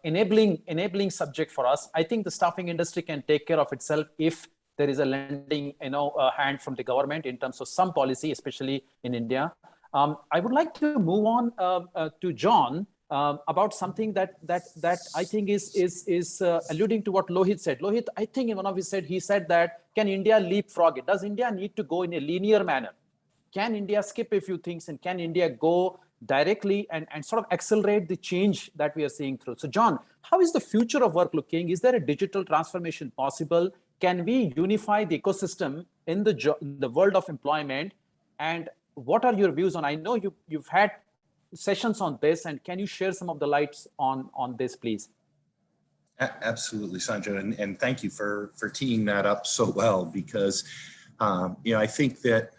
[SPEAKER 3] enabling subject for us. I think the staffing industry can take care of itself if there is a lending, hand from the government in terms of some policy, especially in India. I would like to move on to John about something that I think is alluding to what Lohit said. Lohit, I think in one of his he said that, can India leapfrog it? Does India need to go in a linear manner? Can India skip a few things and can India go directly and sort of accelerate the change that we are seeing through? So John, how is the future of work looking? Is there a digital transformation possible? Can we unify the ecosystem in the world of employment? And what are your views on, I know you've had sessions on this, and can you share some of the lights on this, please?
[SPEAKER 6] Absolutely, Sanjay, and thank you for teeing that up so well, because I think that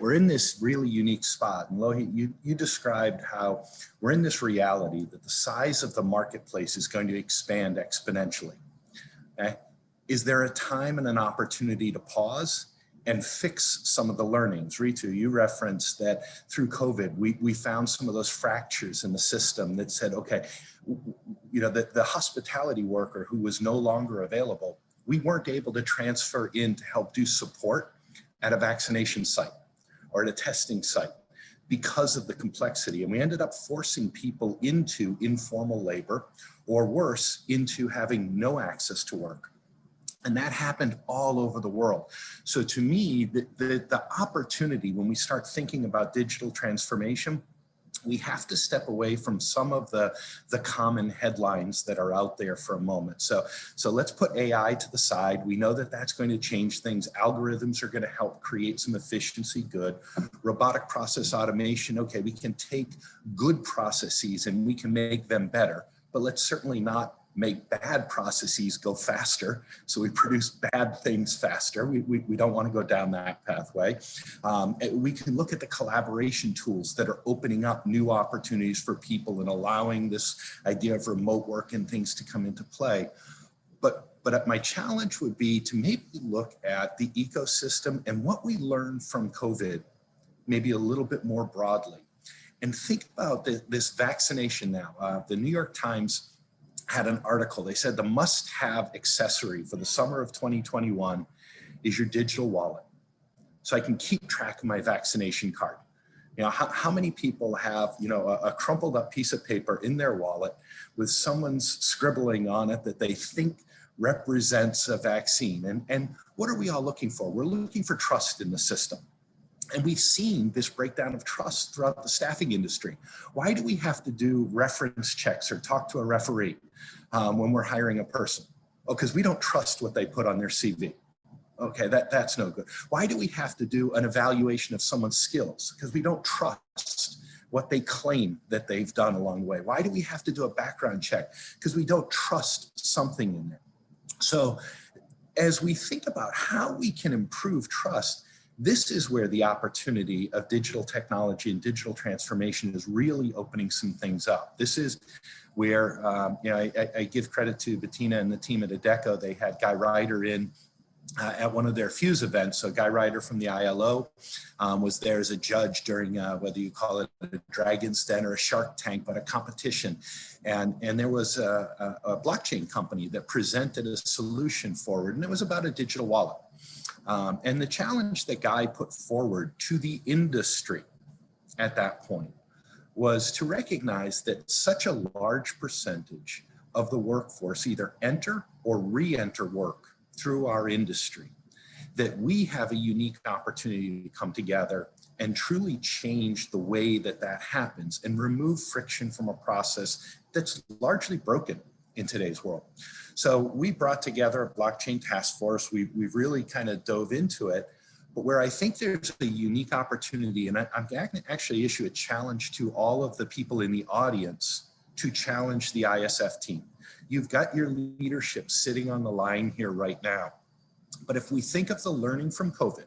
[SPEAKER 6] we're in this really unique spot. And Lohit, you described how we're in this reality that the size of the marketplace is going to expand exponentially. Okay? is there a time and an opportunity to pause and fix some of the learnings? Ritu, you referenced that through COVID, we found some of those fractures in the system that said, okay, you know, the hospitality worker who was no longer available, we weren't able to transfer in to help do support at a vaccination site or at a testing site because of the complexity. And we ended up forcing people into informal labor, or worse, into having no access to work. And that happened all over the world. So to me, the opportunity when we start thinking about digital transformation, we have to step away from some of the common headlines that are out there for a moment. So let's put AI to the side. We know that that's going to change things. Algorithms are going to help create some efficiency, good. Robotic process automation, okay, we can take good processes and we can make them better, but let's certainly not make bad processes go faster. So we produce bad things faster. We don't want to go down that pathway. We can look at the collaboration tools that are opening up new opportunities for people and allowing this idea of remote work and things to come into play. But my challenge would be to maybe look at the ecosystem and what we learned from COVID, maybe a little bit more broadly. And think about this vaccination now. The New York Times had an article. They said the must-have accessory for the summer of 2021 is your digital wallet. So I can keep track of my vaccination card. You know, how many people have, you know, a crumpled up piece of paper in their wallet with someone's scribbling on it that they think represents a vaccine? And what are we all looking for? We're looking for trust in the system. And we've seen this breakdown of trust throughout the staffing industry. Why do we have to do reference checks or talk to a referee when we're hiring a person? Oh, because we don't trust what they put on their CV. Okay, that's no good. Why do we have to do an evaluation of someone's skills? Because we don't trust what they claim that they've done along the way. Why do we have to do a background check? Because we don't trust something in there. So as we think about how we can improve trust, this is where the opportunity of digital technology and digital transformation is really opening some things up. This is where, you know, I give credit to Bettina and the team at Adecco. They had Guy Ryder in at one of their Fuse events. So Guy Ryder from the ILO was there as a judge during whether you call it a Dragon's Den or a Shark Tank, but a competition. And there was a blockchain company that presented a solution forward, and it was about a digital wallet. And the challenge that Guy put forward to the industry at that point was to recognize that such a large percentage of the workforce either enter or re-enter work through our industry, that we have a unique opportunity to come together and truly change the way that that happens and remove friction from a process that's largely broken in today's world. So we brought together a blockchain task force. We've really kind of dove into it, but where I think there's a unique opportunity, and I'm going to actually issue a challenge to all of the people in the audience to challenge the ISF team. You've got your leadership sitting on the line here right now. But if we think of the learning from COVID,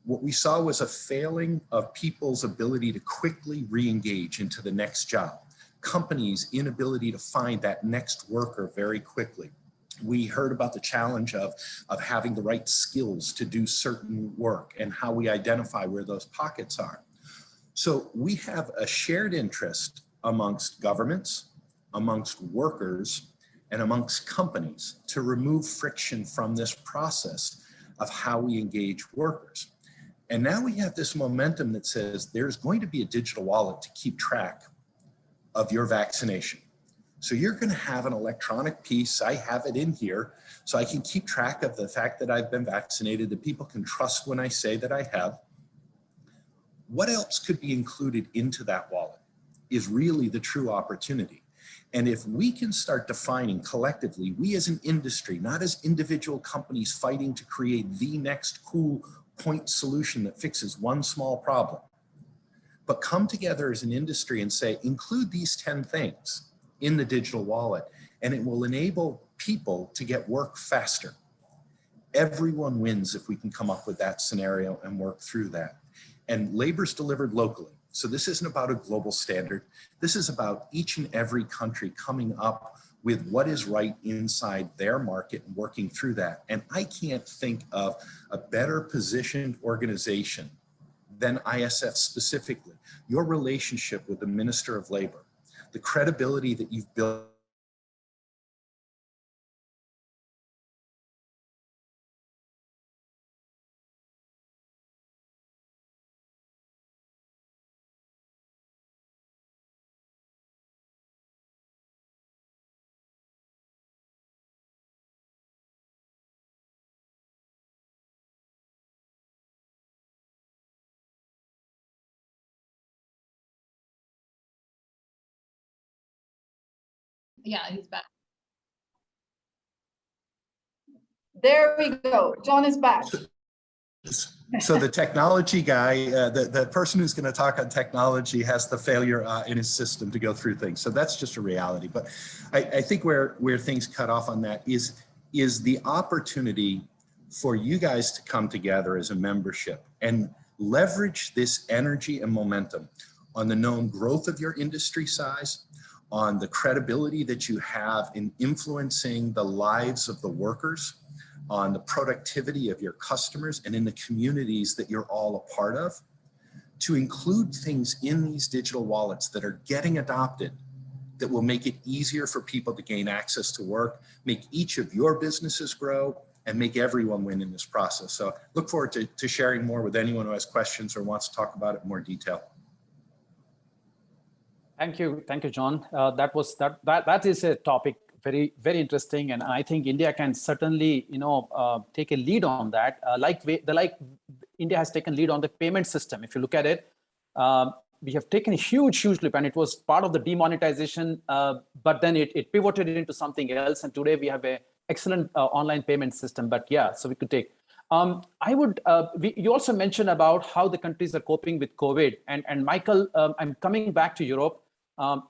[SPEAKER 6] what we saw was a failing of people's ability to quickly re-engage into the next job. Companies' inability to find that next worker very quickly. We heard about the challenge of having the right skills to do certain work and how we identify where those pockets are. So we have a shared interest amongst governments, amongst workers, and amongst companies to remove friction from this process of how we engage workers. And now we have this momentum that says there's going to be a digital wallet to keep track of your vaccination. So you're going to have an electronic piece. I have it in here so I can keep track of the fact that I've been vaccinated, that people can trust when I say that I have. What else could be included into that wallet is really the true opportunity. And if we can start defining collectively, we as an industry, not as individual companies fighting to create the next cool point solution that fixes one small problem, but come together as an industry and say, include these 10 things in the digital wallet, and it will enable people to get work faster. Everyone wins if we can come up with that scenario and work through that. And labor's delivered locally. So this isn't about a global standard. This is about each and every country coming up with what is right inside their market and working through that. And I can't think of a better positioned organization than ISF specifically. Your relationship with the Minister of Labor, the credibility that you've built.
[SPEAKER 5] Yeah, he's back.
[SPEAKER 4] There we go. John is back.
[SPEAKER 6] So the technology guy, the person who's going to talk on technology has the failure in his system to go through things. So that's just a reality. But I think where things cut off on that is the opportunity for you guys to come together as a membership and leverage this energy and momentum on the known growth of your industry size, on the credibility that you have in influencing the lives of the workers, on the productivity of your customers and in the communities that you're all a part of, to include things in these digital wallets that are getting adopted that will make it easier for people to gain access to work, make each of your businesses grow, and make everyone win in this process. So look forward to sharing more with anyone who has questions or wants to talk about it in more detail.
[SPEAKER 3] Thank you, John. That is a topic very interesting, and I think India can certainly take a lead on that. Like India has taken lead on the payment system. If you look at it, we have taken a huge leap, and it was part of the demonetization, but then it pivoted into something else, and today we have a excellent online payment system. But yeah, so we could take. You also mentioned about how the countries are coping with COVID, and Michael, I'm coming back to Europe.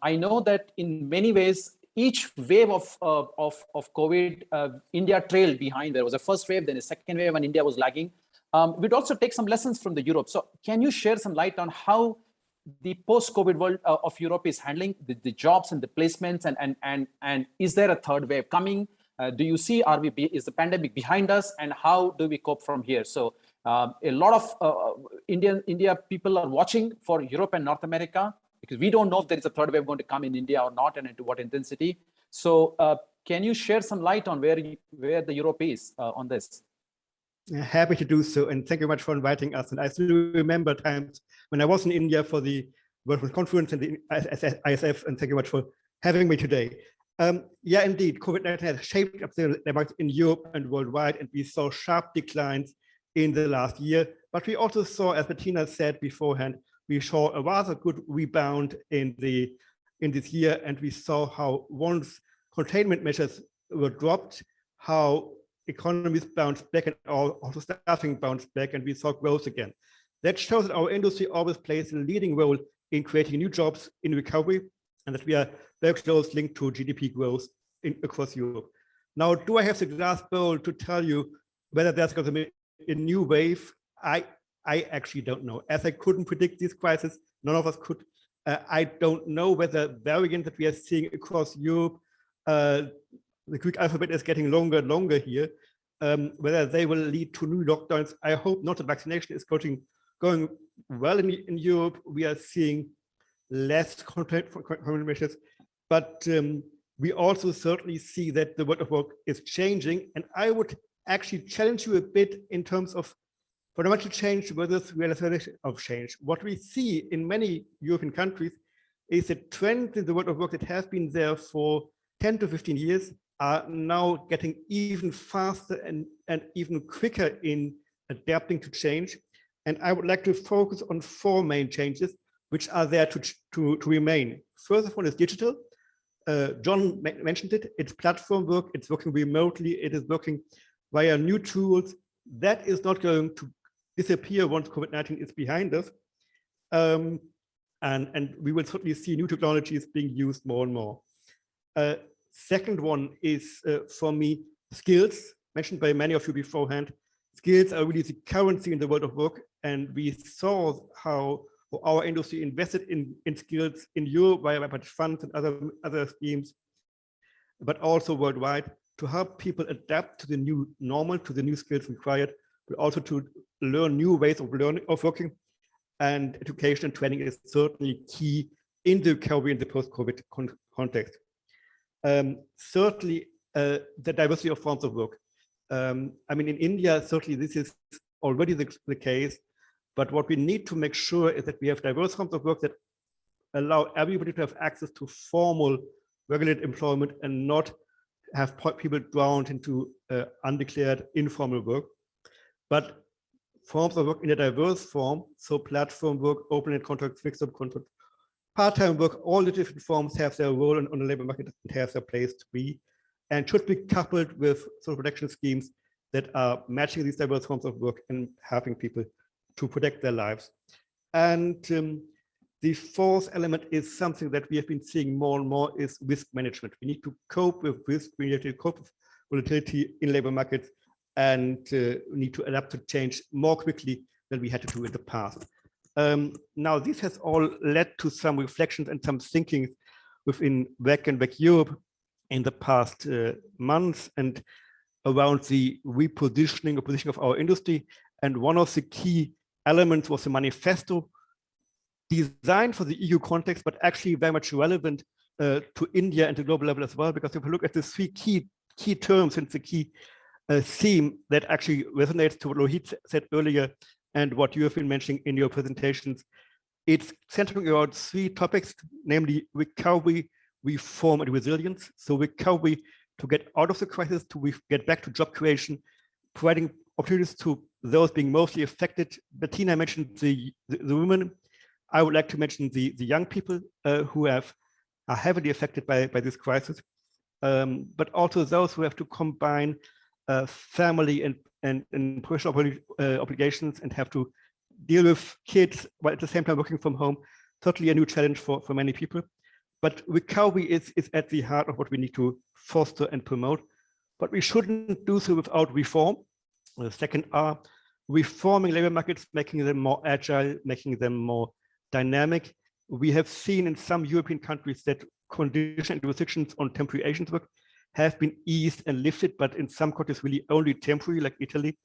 [SPEAKER 3] I know that in many ways, each wave of COVID, India trailed behind. There was a first wave, then a second wave, and India was lagging. We'd also take some lessons from the Europe. So can you share some light on how the post-COVID world of Europe is handling the jobs and the placements, and is there a third wave coming? Do you see, is the pandemic behind us, and how do we cope from here? So a lot of India people are watching for Europe and North America, because we don't know if there is a third wave going to come in India or not, and into what intensity. So can you share some light on where the Europe is on this?
[SPEAKER 7] Happy to do so, and thank you very much for inviting us. And I still remember times when I was in India for the World Conference and the ISF, and thank you very much for having me today. Yeah, indeed, COVID-19 has shaped up the market in Europe and worldwide, and we saw sharp declines in the last year. But we also saw, as Bettina said beforehand, we saw a rather good rebound in this year, and we saw how once containment measures were dropped, how economies bounced back and also staffing bounced back, and we saw growth again. That shows that our industry always plays a leading role in creating new jobs in recovery, and that we are very close linked to GDP growth across Europe. Now, do I have the glass bowl to tell you whether there's going to be a new wave? I actually don't know. As I couldn't predict this crisis, none of us could. I don't know whether variants that we are seeing across Europe, the Greek alphabet is getting longer and longer here, whether they will lead to new lockdowns. I hope not. The vaccination is going well in Europe. We are seeing less containment measures, but we also certainly see that the world of work is changing. And I would actually challenge you a bit in terms of fundamental change versus realization of change. What we see in many European countries is a trend in the world of work that has been there for 10 to 15 years are now getting even faster and even quicker in adapting to change. And I would like to focus on four main changes which are there to remain. First of all is digital. John mentioned it. It's platform work. It's working remotely. It is working via new tools. That is not going to disappear once COVID-19 is behind us. And we will certainly see new technologies being used more and more. Second one is, for me, skills, mentioned by many of you beforehand. Skills are really the currency in the world of work. And we saw how our industry invested in skills in Europe via funds and other schemes. but also worldwide, to help people adapt to the new normal, to the new skills required, but also to learn new ways of learning, of working. And education and training is certainly key in the recovery in the post-COVID context. Certainly, the diversity of forms of work. I mean, in India, certainly this is already the case, but what we need to make sure is that we have diverse forms of work that allow everybody to have access to formal regulated employment and not have people drowned into undeclared informal work. But forms of work in a diverse form, so platform work, open-end contracts, fixed-term contracts, part-time work, all the different forms have their role on the labor market and have their place to be, and should be coupled with social protection schemes that are matching these diverse forms of work and helping people to protect their lives. And the fourth element is something that we have been seeing more and more is risk management. We need to cope with risk, we need to cope with volatility in labor markets, and need to adapt to change more quickly than we had to do in the past. Now, this has all led to some reflections and some thinking within WEC and WEC Europe in the past months and around the repositioning or positioning of our industry. And one of the key elements was the manifesto designed for the EU context, but actually very much relevant to India and the global level as well, because if you look at the three key terms and the key theme that actually resonates to what Lohit said earlier and what you have been mentioning in your presentations, it's centering around three topics, namely recovery, reform, and resilience. So recovery to get out of the crisis, to get back to job creation, providing opportunities to those being mostly affected. Bettina mentioned the women. I would like to mention the young people who are heavily affected by this crisis, but also those who have to combine family and professional obligations and have to deal with kids while at the same time working from home. Totally a new challenge for many people. But recovery is at the heart of what we need to foster and promote. But we shouldn't do so without reform. The second R, reforming labor markets, making them more agile, making them more dynamic. We have seen in some European countries that conditions and restrictions on temporary agent work have been eased and lifted, but in some countries really only temporary, like Italy.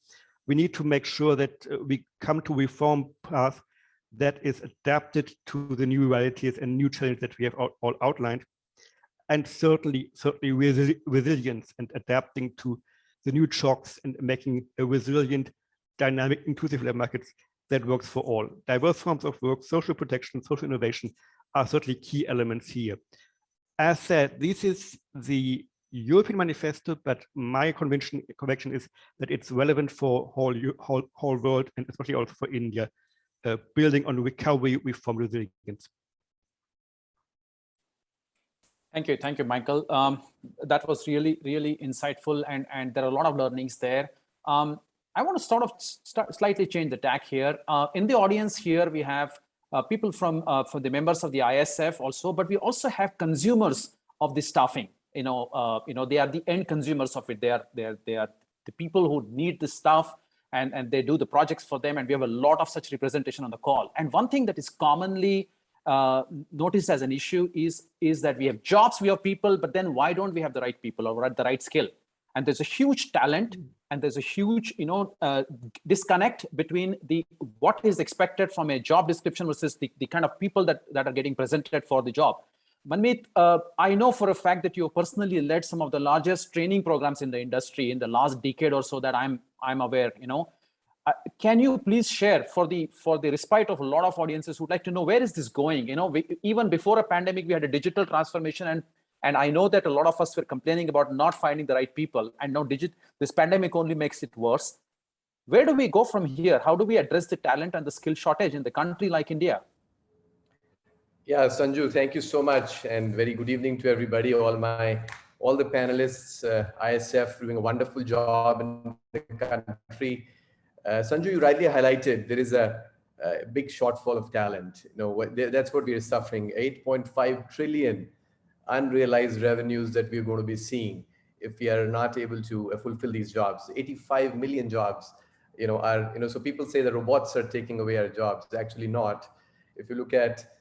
[SPEAKER 7] We need to make sure that we come to reform path that is adapted to the new realities and new challenges that we have all outlined. And certainly resilience and adapting to the new shocks and making a resilient, dynamic, inclusive labor markets that works for all. Diverse forms of work, social protection, social innovation are certainly key elements here. As said, this is the European manifesto, but my conviction is that it's relevant for whole world and especially also for India, building on recovery, reform, resilience.
[SPEAKER 3] Thank you, Michael. That was really insightful, and there are a lot of learnings there. I want to slightly change the tack here. In the audience here, we have people from the members of the ISF also, but we also have consumers of the staffing. They are the end consumers of it. They are the people who need the staff, and they do the projects for them. And we have a lot of such representation on the call. And one thing that is commonly noticed as an issue is that we have jobs, we have people, but then why don't we have the right people or the right skill? And there's a huge talent, and there's a huge disconnect between what is expected from a job description versus the kind of people that are getting presented for the job. Manmeet, I know for a fact that you personally led some of the largest training programs in the industry in the last decade or so that I'm aware. Can you please share for the respite of a lot of audiences who'd like to know where is this going? Even before a pandemic, we had a digital transformation, and I know that a lot of us were complaining about not finding the right people, and now this pandemic only makes it worse. Where do we go from here? How do we address the talent and the skill shortage in the country like India?
[SPEAKER 8] Yeah, Sanju, thank you so much, and very good evening to everybody, all the panelists. ISF doing a wonderful job in the country. Sanju, you rightly highlighted there is a big shortfall of talent. That's what we are suffering. 8.5 trillion unrealized revenues that we're going to be seeing if we are not able to fulfill these jobs. 85 million jobs, so people say the robots are taking away our jobs. Actually not. If you look at,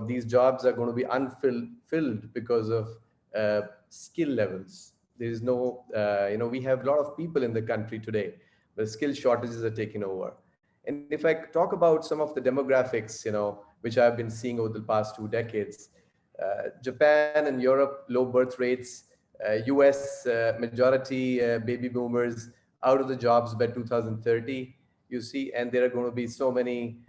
[SPEAKER 8] these jobs are going to be unfilled because of skill levels. There is no, we have a lot of people in the country today, but skill shortages are taking over. And if I talk about some of the demographics, which I've been seeing over the past 2 decades, Japan and Europe, low birth rates, US majority baby boomers out of the jobs by 2030, you see, and there are going to be so many,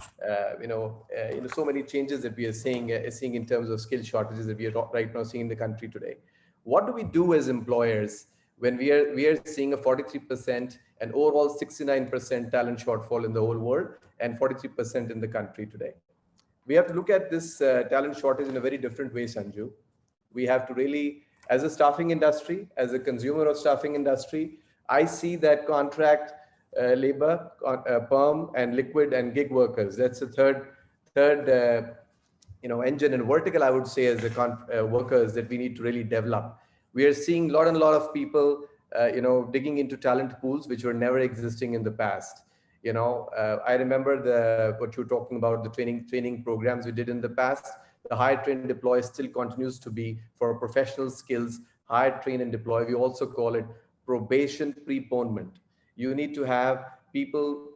[SPEAKER 8] so many changes that we are seeing in terms of skill shortages that we are right now seeing in the country today. What do we do as employers when we are seeing a 43% and overall 69% talent shortfall in the whole world and 43% in the country today? We have to look at this talent shortage in a very different way, Sanju. We have to really, as a staffing industry, as a consumer of staffing industry, I see that contract labor, perm and liquid and gig workers. That's the third engine and vertical, I would say, as the workers that we need to really develop. We are seeing a lot of people, digging into talent pools which were never existing in the past. I remember what you're talking about, the training programs we did in the past. The hire, train, deploy still continues to be for professional skills, hire, train, and deploy. We also call it probation preponement. You need to have people,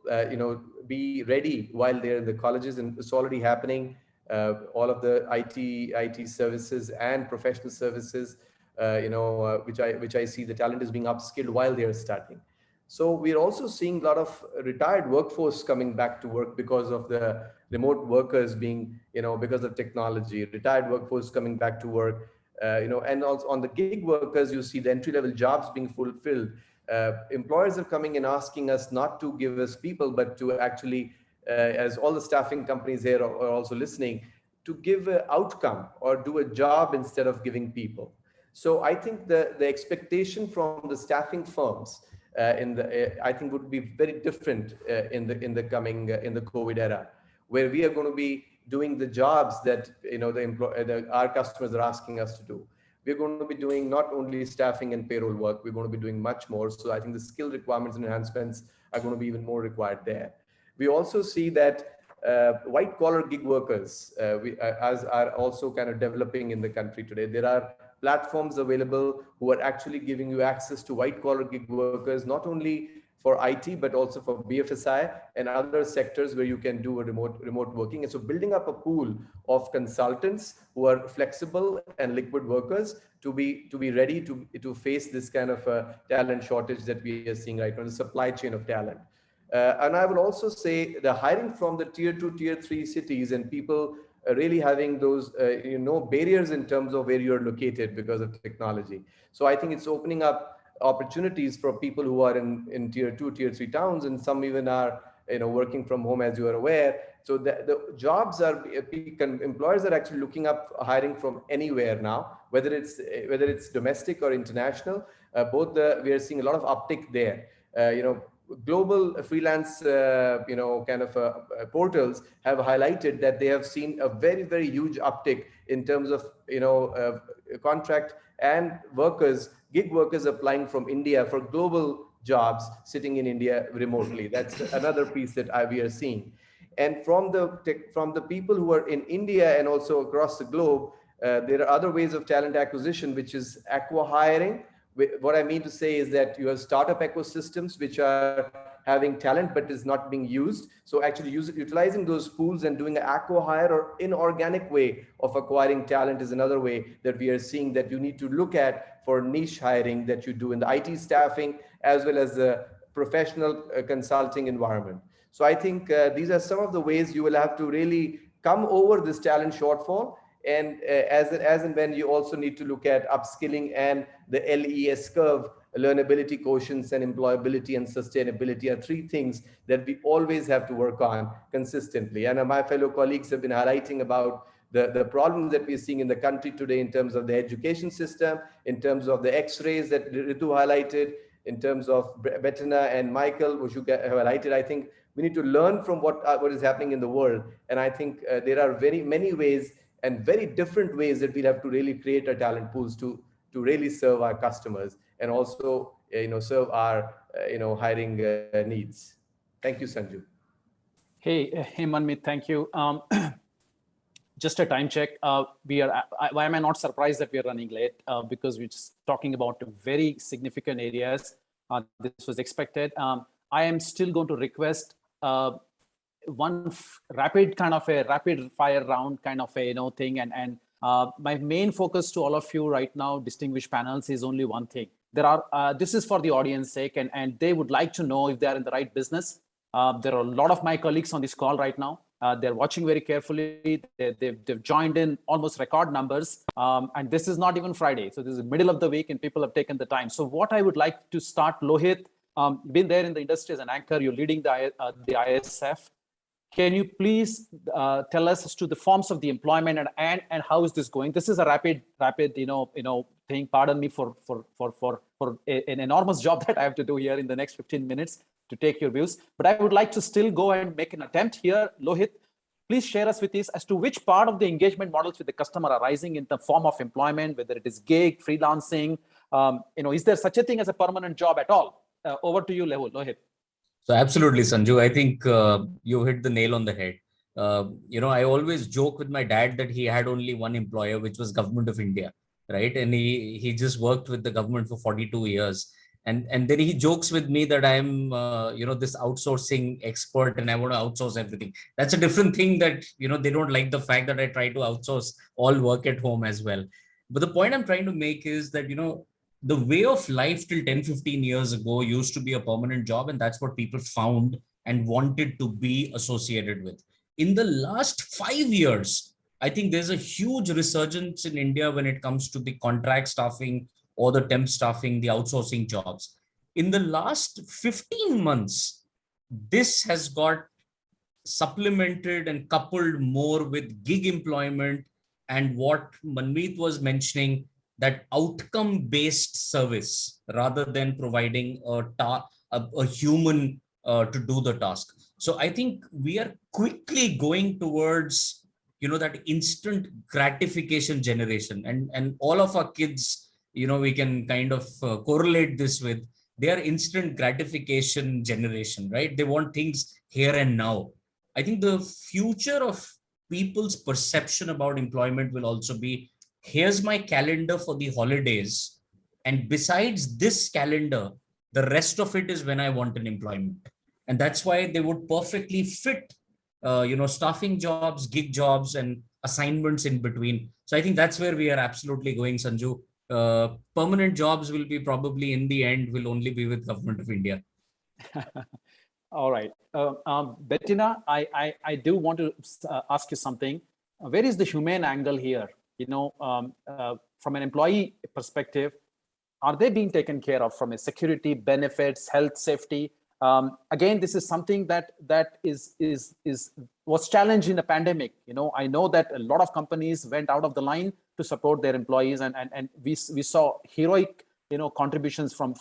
[SPEAKER 8] be ready while they're in the colleges, and it's already happening. All of the IT services and professional services, which I see the talent is being upskilled while they are studying. So we're also seeing a lot of retired workforce coming back to work because of the remote workers being, because of technology, retired workforce coming back to work, and also on the gig workers, you see the entry-level jobs being fulfilled. Employers are coming and asking us not to give us people, but to actually, as all the staffing companies here are also listening, to give an outcome or do a job instead of giving people. So I think the expectation from the staffing firms I think would be very different in the coming in the COVID era, where we are going to be doing the jobs that our customers are asking us to do. We're going to be doing not only staffing and payroll work, we're going to be doing much more. So I think the skill requirements and enhancements are going to be even more required there. We also see that white collar gig workers are also kind of developing in the country today. There are platforms available who are actually giving you access to white collar gig workers, not only for IT, but also for BFSI and other sectors where you can do a remote working. And so building up a pool of consultants who are flexible and liquid workers to be ready to face this kind of talent shortage that we are seeing right now, the supply chain of talent. And I will also say the hiring from the tier 2, tier 3 cities and people really having those, barriers in terms of where you're located because of technology. So I think it's opening up opportunities for people who are in tier 2, tier 3 towns, and some even are, working from home, as you are aware. So the jobs are, employers are actually looking up hiring from anywhere now, whether it's domestic or international. We are seeing a lot of uptick there. Global freelance, portals have highlighted that they have seen a very, very huge uptick in terms of, contract and gig workers applying from India for global jobs sitting in India remotely. That's another piece that we are seeing. And from the people who are in India and also across the globe, there are other ways of talent acquisition, which is acqui-hiring. What I mean to say is that you have startup ecosystems which are having talent but is not being used. So actually utilizing those pools and doing an acqui-hire or inorganic way of acquiring talent is another way that we are seeing that you need to look at for niche hiring that you do in the IT staffing as well as the professional consulting environment. So I think these are some of the ways you will have to really come over this talent shortfall. And as and when you also need to look at upskilling and the LES curve, learnability, quotients, and employability and sustainability are three things that we always have to work on consistently. And my fellow colleagues have been highlighting about the problems that we're seeing in the country today in terms of the education system, in terms of the X-rays that Ritu highlighted, in terms of Bettina and Michael, which you have highlighted. I think we need to learn from what is happening in the world. And I think there are very many ways and very different ways that we'll have to really create our talent pools to really serve our customers and also serve our hiring needs. Thank you, Sanju.
[SPEAKER 3] Hey Manmeet, thank you. just a time check. Why am I not surprised that we are running late? Because we're just talking about very significant areas. This was expected. I am still going to request one rapid fire round kind of a thing, and my main focus to all of you right now, distinguished panels, is only one thing. This is for the audience sake, and they would like to know if they are in the right business. There are a lot of my colleagues on this call right now. They're watching very carefully. They've joined in almost record numbers, and this is not even Friday. So this is the middle of the week, and people have taken the time. So what I would like to start, Lohit, been there in the industry as an anchor. You're leading the ISF. Can you please tell us as to the forms of the employment and how is this going? This is a rapid thing. Pardon me for an enormous job that I have to do here in the next 15 minutes to take your views. But I would like to still go and make an attempt here. Lohit, please share us with this as to which part of the engagement models with the customer are rising in the form of employment, whether it is gig, freelancing. Is there such a thing as a permanent job at all? Over to you, Lohit.
[SPEAKER 2] So absolutely, Sanju. I think you hit the nail on the head. I always joke with my dad that he had only one employer, which was Government of India, right? And he just worked with the government for 42 years. And then he jokes with me that I'm, this outsourcing expert and I want to outsource everything. That's a different thing that, they don't like the fact that I try to outsource all work at home as well. But the point I'm trying to make is that, the way of life till 10, 15 years ago used to be a permanent job. And that's what people found and wanted to be associated with. In the last 5 years, I think there's a huge resurgence in India when it comes to the contract staffing or the temp staffing, the outsourcing jobs. In the last 15 months, this has got supplemented and coupled more with gig employment and what Manmeet was mentioning, that outcome-based service rather than providing a human to do the task. So I think we are quickly going towards, that instant gratification generation, and all of our kids, we can kind of correlate this with, they are instant gratification generation, right? They want things here and now. I think the future of people's perception about employment will also be, here's my calendar for the holidays. And besides this calendar, the rest of it is when I want an employment. And that's why they would perfectly fit, staffing jobs, gig jobs, and assignments in between. So I think that's where we are absolutely going, Sanju. Permanent jobs will be probably in the end will only be with Government of India.
[SPEAKER 3] All right. Bettina, I do want to ask you something. Where is the humane angle here? From an employee perspective, are they being taken care of from a security, benefits, health, safety? Again, this is something that was challenged in the pandemic. I know that a lot of companies went out of the line to support their employees, and we saw heroic contributions from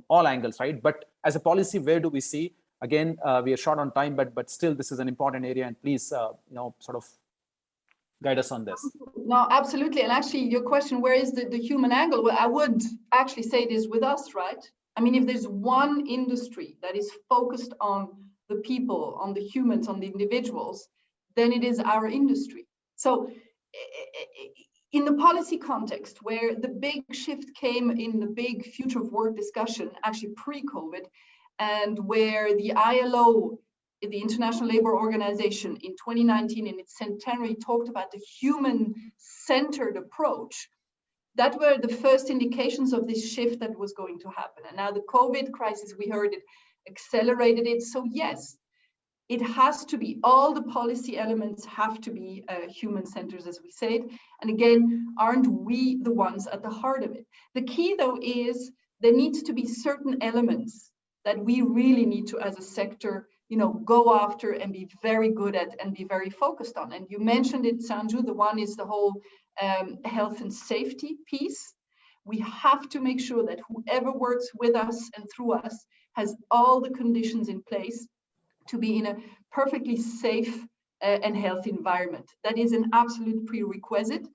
[SPEAKER 3] all angles, right? But as a policy, where do we see? Again, we are short on time, but still, this is an important area, and please, sort of guide us on this.
[SPEAKER 4] No, absolutely. And actually, your question, where is the human angle? Well, I would actually say it is with us, right? I mean, if there's one industry that is focused on the people, on the humans, on the individuals, then it is our industry. So in the policy context, where the big shift came in the big future of work discussion, actually pre-COVID, and where the ILO, the International Labour Organization, in 2019 in its centenary talked about the human-centered approach, that were the first indications of this shift that was going to happen. And now the COVID crisis, we heard it, accelerated it. So yes, it has to be, all the policy elements have to be human-centered, as we said. And again, aren't we the ones at the heart of it? The key, though, is there needs to be certain elements that we really need to, as a sector, go after and be very good at and be very focused on. And you mentioned it, Sanju, the one is the whole health and safety piece. We have to make sure that whoever works with us and through us has all the conditions in place to be in a perfectly safe and healthy environment. That is an absolute prerequisite.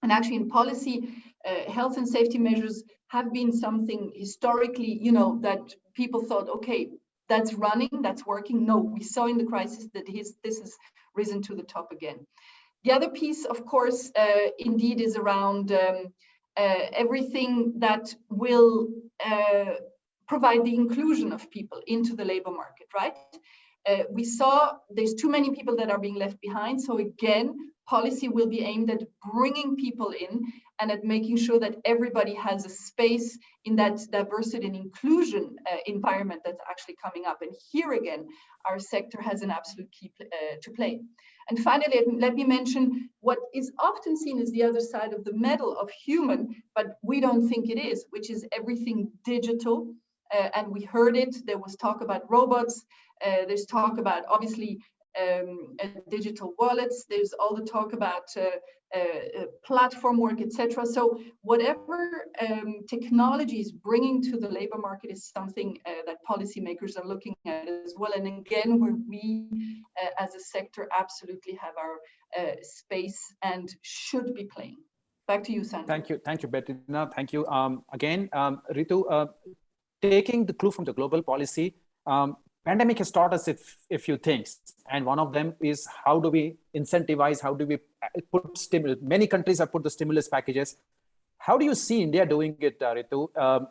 [SPEAKER 4] And actually in policy, health and safety measures have been something historically, that people thought, okay, that's running, that's working. No, we saw in the crisis that this is risen to the top again. The other piece, of course, indeed is around everything that will provide the inclusion of people into the labor market, right? We saw there's too many people that are being left behind. So again, policy will be aimed at bringing people in and at making sure that everybody has a space in that diversity and inclusion environment that's actually coming up. And here again, our sector has an absolute key to play. And finally, let me mention what is often seen as the other side of the medal of human, but we don't think it is, which is everything digital. And we heard it, there was talk about robots, there's talk about obviously digital wallets, there's all the talk about platform work, etc. So whatever technology is bringing to the labor market is something that policymakers are looking at as well. And again, where we as a sector absolutely have our space and should be playing. Back to you, Sanjay.
[SPEAKER 3] Thank you, Bettina. Thank you. Again, Ritu, taking the clue from the global policy, pandemic has taught us a few things. And one of them is how do we incentivize, how do we put stimulus? Many countries have put the stimulus packages. How do you see India doing it, Ritu?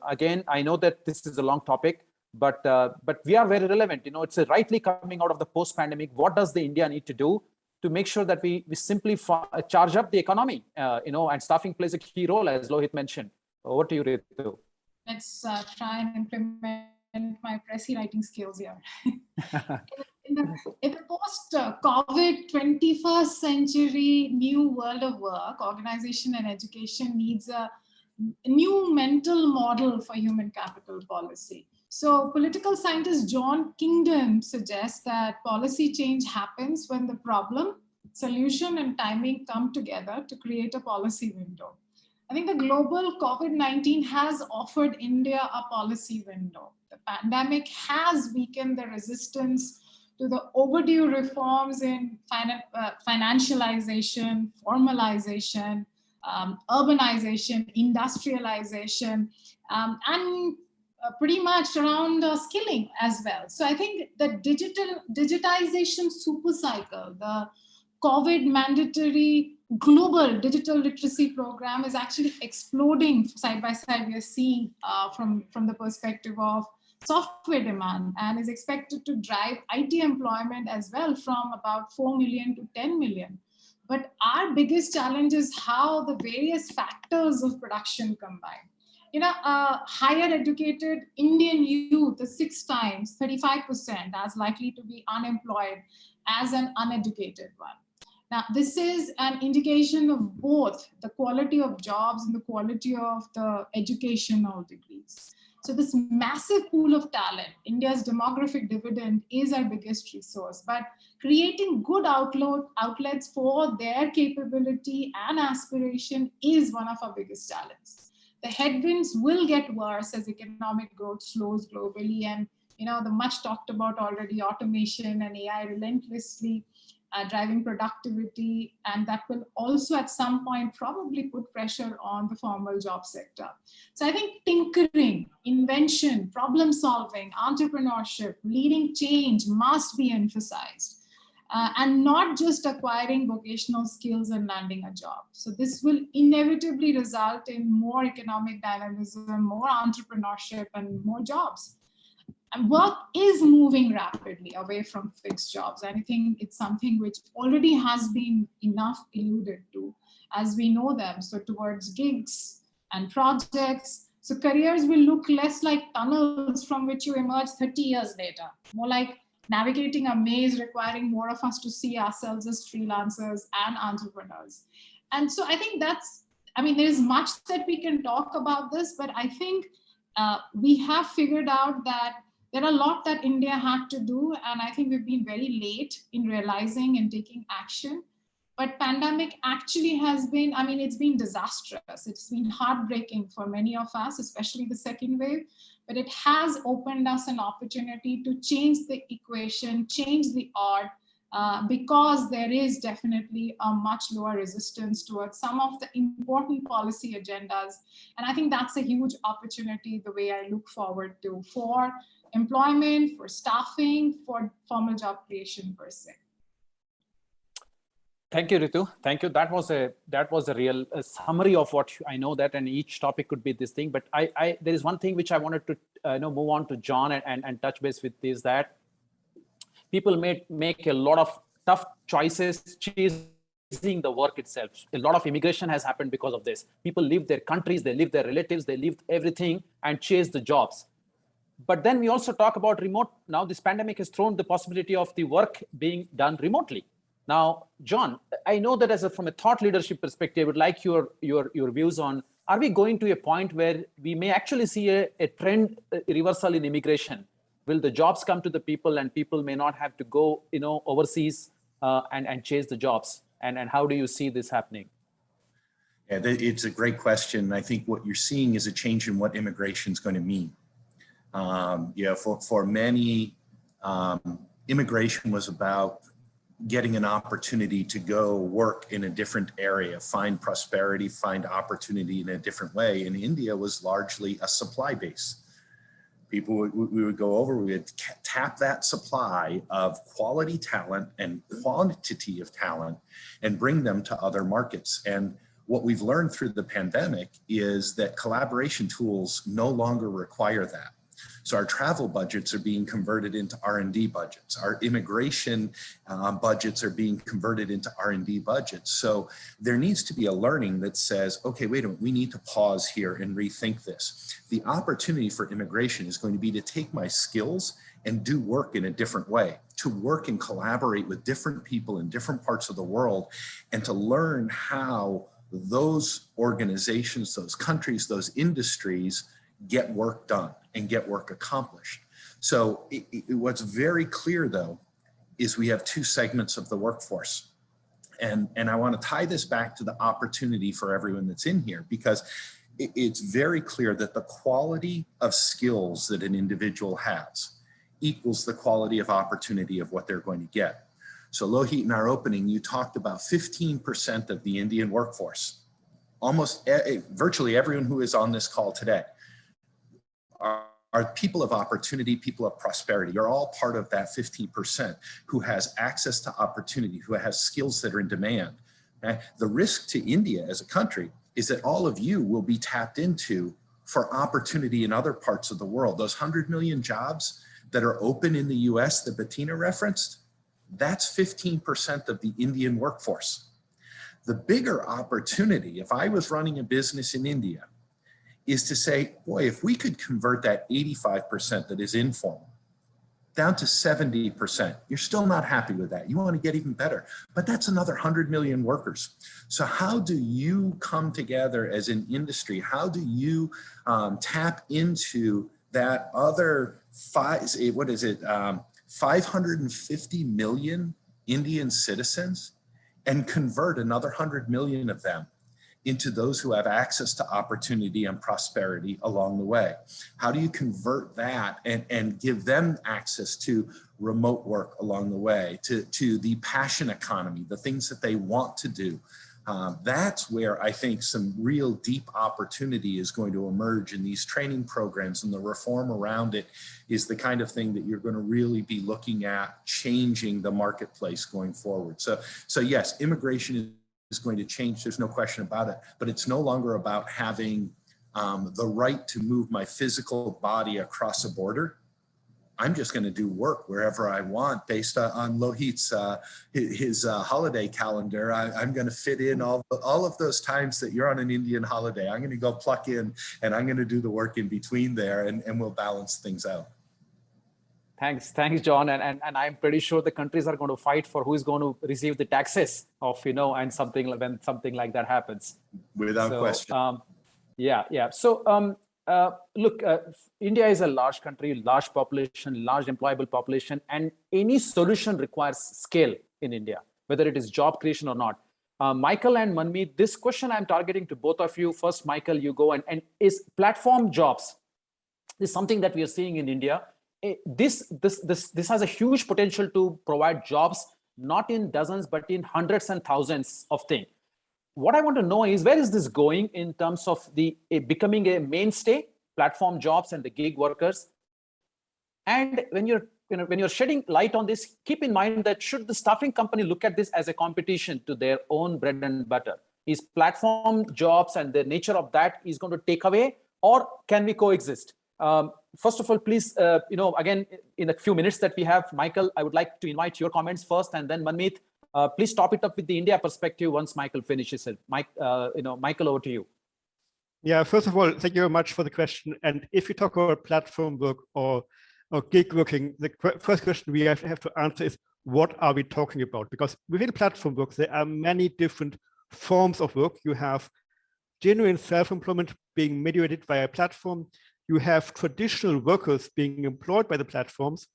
[SPEAKER 3] Again, I know that this is a long topic, but we are very relevant. You know, it's rightly coming out of the post-pandemic. What does the India need to do to make sure that we simply charge up the economy? You know, and staffing plays a key role, as Lohit mentioned. Over to you, Ritu.
[SPEAKER 5] Let's try and implement my pressy writing skills here. in the post-COVID 21st century new world of work, organization and education needs a new mental model for human capital policy. So political scientist John Kingdon suggests that policy change happens when the problem, solution, and timing come together to create a policy window. I think the global COVID-19 has offered India a policy window. The pandemic has weakened the resistance to the overdue reforms in financialization, formalization, urbanization, industrialization, and pretty much around skilling as well. So I think the digitization super cycle, the COVID mandatory global digital literacy program is actually exploding side by side. We are seeing from the perspective of software demand, and is expected to drive IT employment as well from about 4 million to 10 million. But our biggest challenge is how the various factors of production combine. You know, higher educated Indian youth is 6 times, 35%, as likely to be unemployed as an uneducated one. Now, this is an indication of both the quality of jobs and the quality of the educational degrees. So this massive pool of talent, India's demographic dividend, is our biggest resource. But creating good outlets for their capability and aspiration is one of our biggest challenges. The headwinds will get worse as economic growth slows globally, and you know the much talked about already automation and AI relentlessly driving productivity, and that will also at some point probably put pressure on the formal job sector. So I think tinkering, invention, problem solving, entrepreneurship, leading change must be emphasized, and not just acquiring vocational skills and landing a job. So this will inevitably result in more economic dynamism, more entrepreneurship, and more jobs. And work is moving rapidly away from fixed jobs. And I think it's something which already has been enough alluded to as we know them. So towards gigs and projects. So careers will look less like tunnels from which you emerge 30 years later, more like navigating a maze requiring more of us to see ourselves as freelancers and entrepreneurs. And so I think there's much that we can talk about this, but I think we have figured out that there are a lot that India had to do, and I think we've been very late in realizing and taking action. But pandemic actually has been, it's been disastrous. It's been heartbreaking for many of us, especially the second wave, but it has opened us an opportunity to change the equation, change the art, because there is definitely a much lower resistance towards some of the important policy agendas. And I think that's a huge opportunity, the way I look forward to, for employment, for staffing, for formal job creation per se.
[SPEAKER 3] Thank you, Ritu. Thank you. That was a real summary of what I know that, and each topic could be this thing. But there is one thing which I wanted to move on to John and touch base with is that people make a lot of tough choices chasing the work itself. A lot of immigration has happened because of this. People leave their countries, they leave their relatives, they leave everything and chase the jobs. But then we also talk about remote. Now this pandemic has thrown the possibility of the work being done remotely. Now, John, I know that from a thought leadership perspective, I would like your views on, are we going to a point where we may actually see a trend reversal in immigration? Will the jobs come to the people and people may not have to go overseas and chase the jobs? And how do you see this happening?
[SPEAKER 6] Yeah, it's a great question. I think what you're seeing is a change in what immigration is going to mean. For many, immigration was about getting an opportunity to go work in a different area, find prosperity, find opportunity in a different way. And India was largely a supply base. People, we would go over, we would tap that supply of quality talent and quantity of talent and bring them to other markets. And what we've learned through the pandemic is that collaboration tools no longer require that. So our travel budgets are being converted into R&D budgets. Our immigration budgets are being converted into R&D budgets. So there needs to be a learning that says, okay, wait a minute, we need to pause here and rethink this. The opportunity for immigration is going to be to take my skills and do work in a different way, to work and collaborate with different people in different parts of the world, and to learn how those organizations, those countries, those industries get work done and get work accomplished. So what's very clear though, is we have two segments of the workforce. And I want to tie this back to the opportunity for everyone that's in here, because it's very clear that the quality of skills that an individual has equals the quality of opportunity of what they're going to get. So Lohit, in our opening, you talked about 15% of the Indian workforce. Almost virtually everyone who is on this call today are people of opportunity, people of prosperity. You're all part of that 15% who has access to opportunity, who has skills that are in demand. Okay? The risk to India as a country is that all of you will be tapped into for opportunity in other parts of the world. Those 100 million jobs that are open in the US that Bettina referenced, that's 15% of the Indian workforce. The bigger opportunity, if I was running a business in India, is to say, boy, if we could convert that 85% that is informal down to 70%, you're still not happy with that. You want to get even better, but that's another 100 million workers. So how do you come together as an industry? How do you tap into that other 550 million Indian citizens and convert another 100 million of them into those who have access to opportunity and prosperity along the way? How do you convert that and give them access to remote work along the way, to the passion economy, the things that they want to do? That's where I think some real deep opportunity is going to emerge in these training programs, and the reform around it is the kind of thing that you're going to really be looking at changing the marketplace going forward. So yes, immigration is going to change. There's no question about it, but it's no longer about having the right to move my physical body across a border. I'm just going to do work wherever I want based on Lohit's his holiday calendar. I'm going to fit in all of those times that you're on an Indian holiday. I'm going to go pluck in and I'm going to do the work in between there, and we'll balance things out.
[SPEAKER 3] Thanks, John. And I'm pretty sure the countries are going to fight for who is going to receive the taxes of, and when something like that happens.
[SPEAKER 6] Without question.
[SPEAKER 3] Yeah. So look, India is a large country, large population, large employable population, and any solution requires scale in India, whether it is job creation or not. Michael and Manmeet, this question I'm targeting to both of you. First, Michael, you go, and is platform jobs is something that we are seeing in India. This has a huge potential to provide jobs, not in dozens, but in hundreds and thousands of things. What I want to know is, where is this going in terms of becoming a mainstay, platform jobs and the gig workers? And when you're when you're shedding light on this, keep in mind that should the staffing company look at this as a competition to their own bread and butter? Is platform jobs and the nature of that is going to take away, or can we coexist? First of all, please, again, in a few minutes that we have, Michael, I would like to invite your comments first, and then Manmeet, please top it up with the India perspective once Michael finishes it. Michael, over to you.
[SPEAKER 7] Yeah, first of all, thank you very much for the question. And if you talk about platform work or gig working, the first question we have to answer is, what are we talking about? Because within platform work, there are many different forms of work. You have genuine self-employment being mediated via a platform. You have traditional workers being employed by the platforms.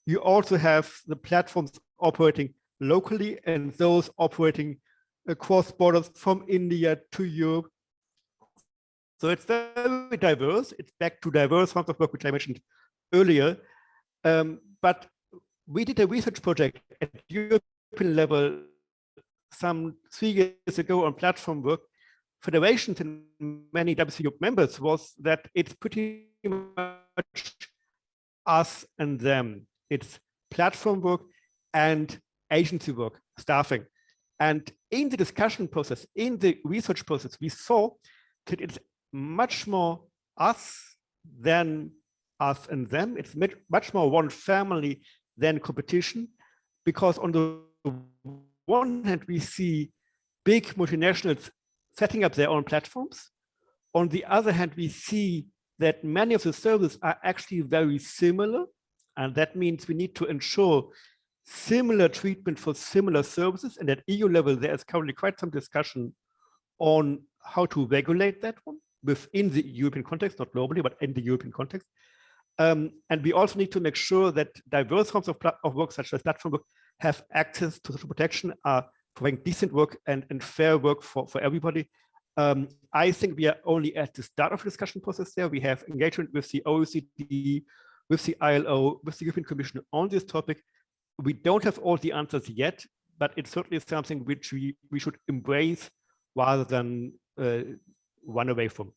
[SPEAKER 7] You also have the platforms operating locally and those operating across borders from India to Europe. So it's very diverse. It's back to diverse forms of work, which I mentioned earlier. But we did a research project at European level some 3 years ago on platform work. Federations and many WCU members was that it's pretty much us and them. It's platform work and agency work, staffing. And in the discussion process, in the research process, we saw that it's much more us than us and them. It's much more one family than competition, because on the one hand, we see big multinationals setting up their own platforms. On the other hand, we see that many of the services are actually very similar. And that means we need to ensure similar treatment for similar services. And at EU level, there is currently quite some discussion on how to regulate that one within the European context, not globally, but in the European context. And we also need to make sure that diverse forms of work, such as platform work, have access to social protection, are providing decent work and fair work for everybody. I think we are only at the start of the discussion process there. We have engagement with the OECD, with the ILO, with the European Commission on this topic. We don't have all the answers yet, but it's certainly something which we should embrace rather than run away from.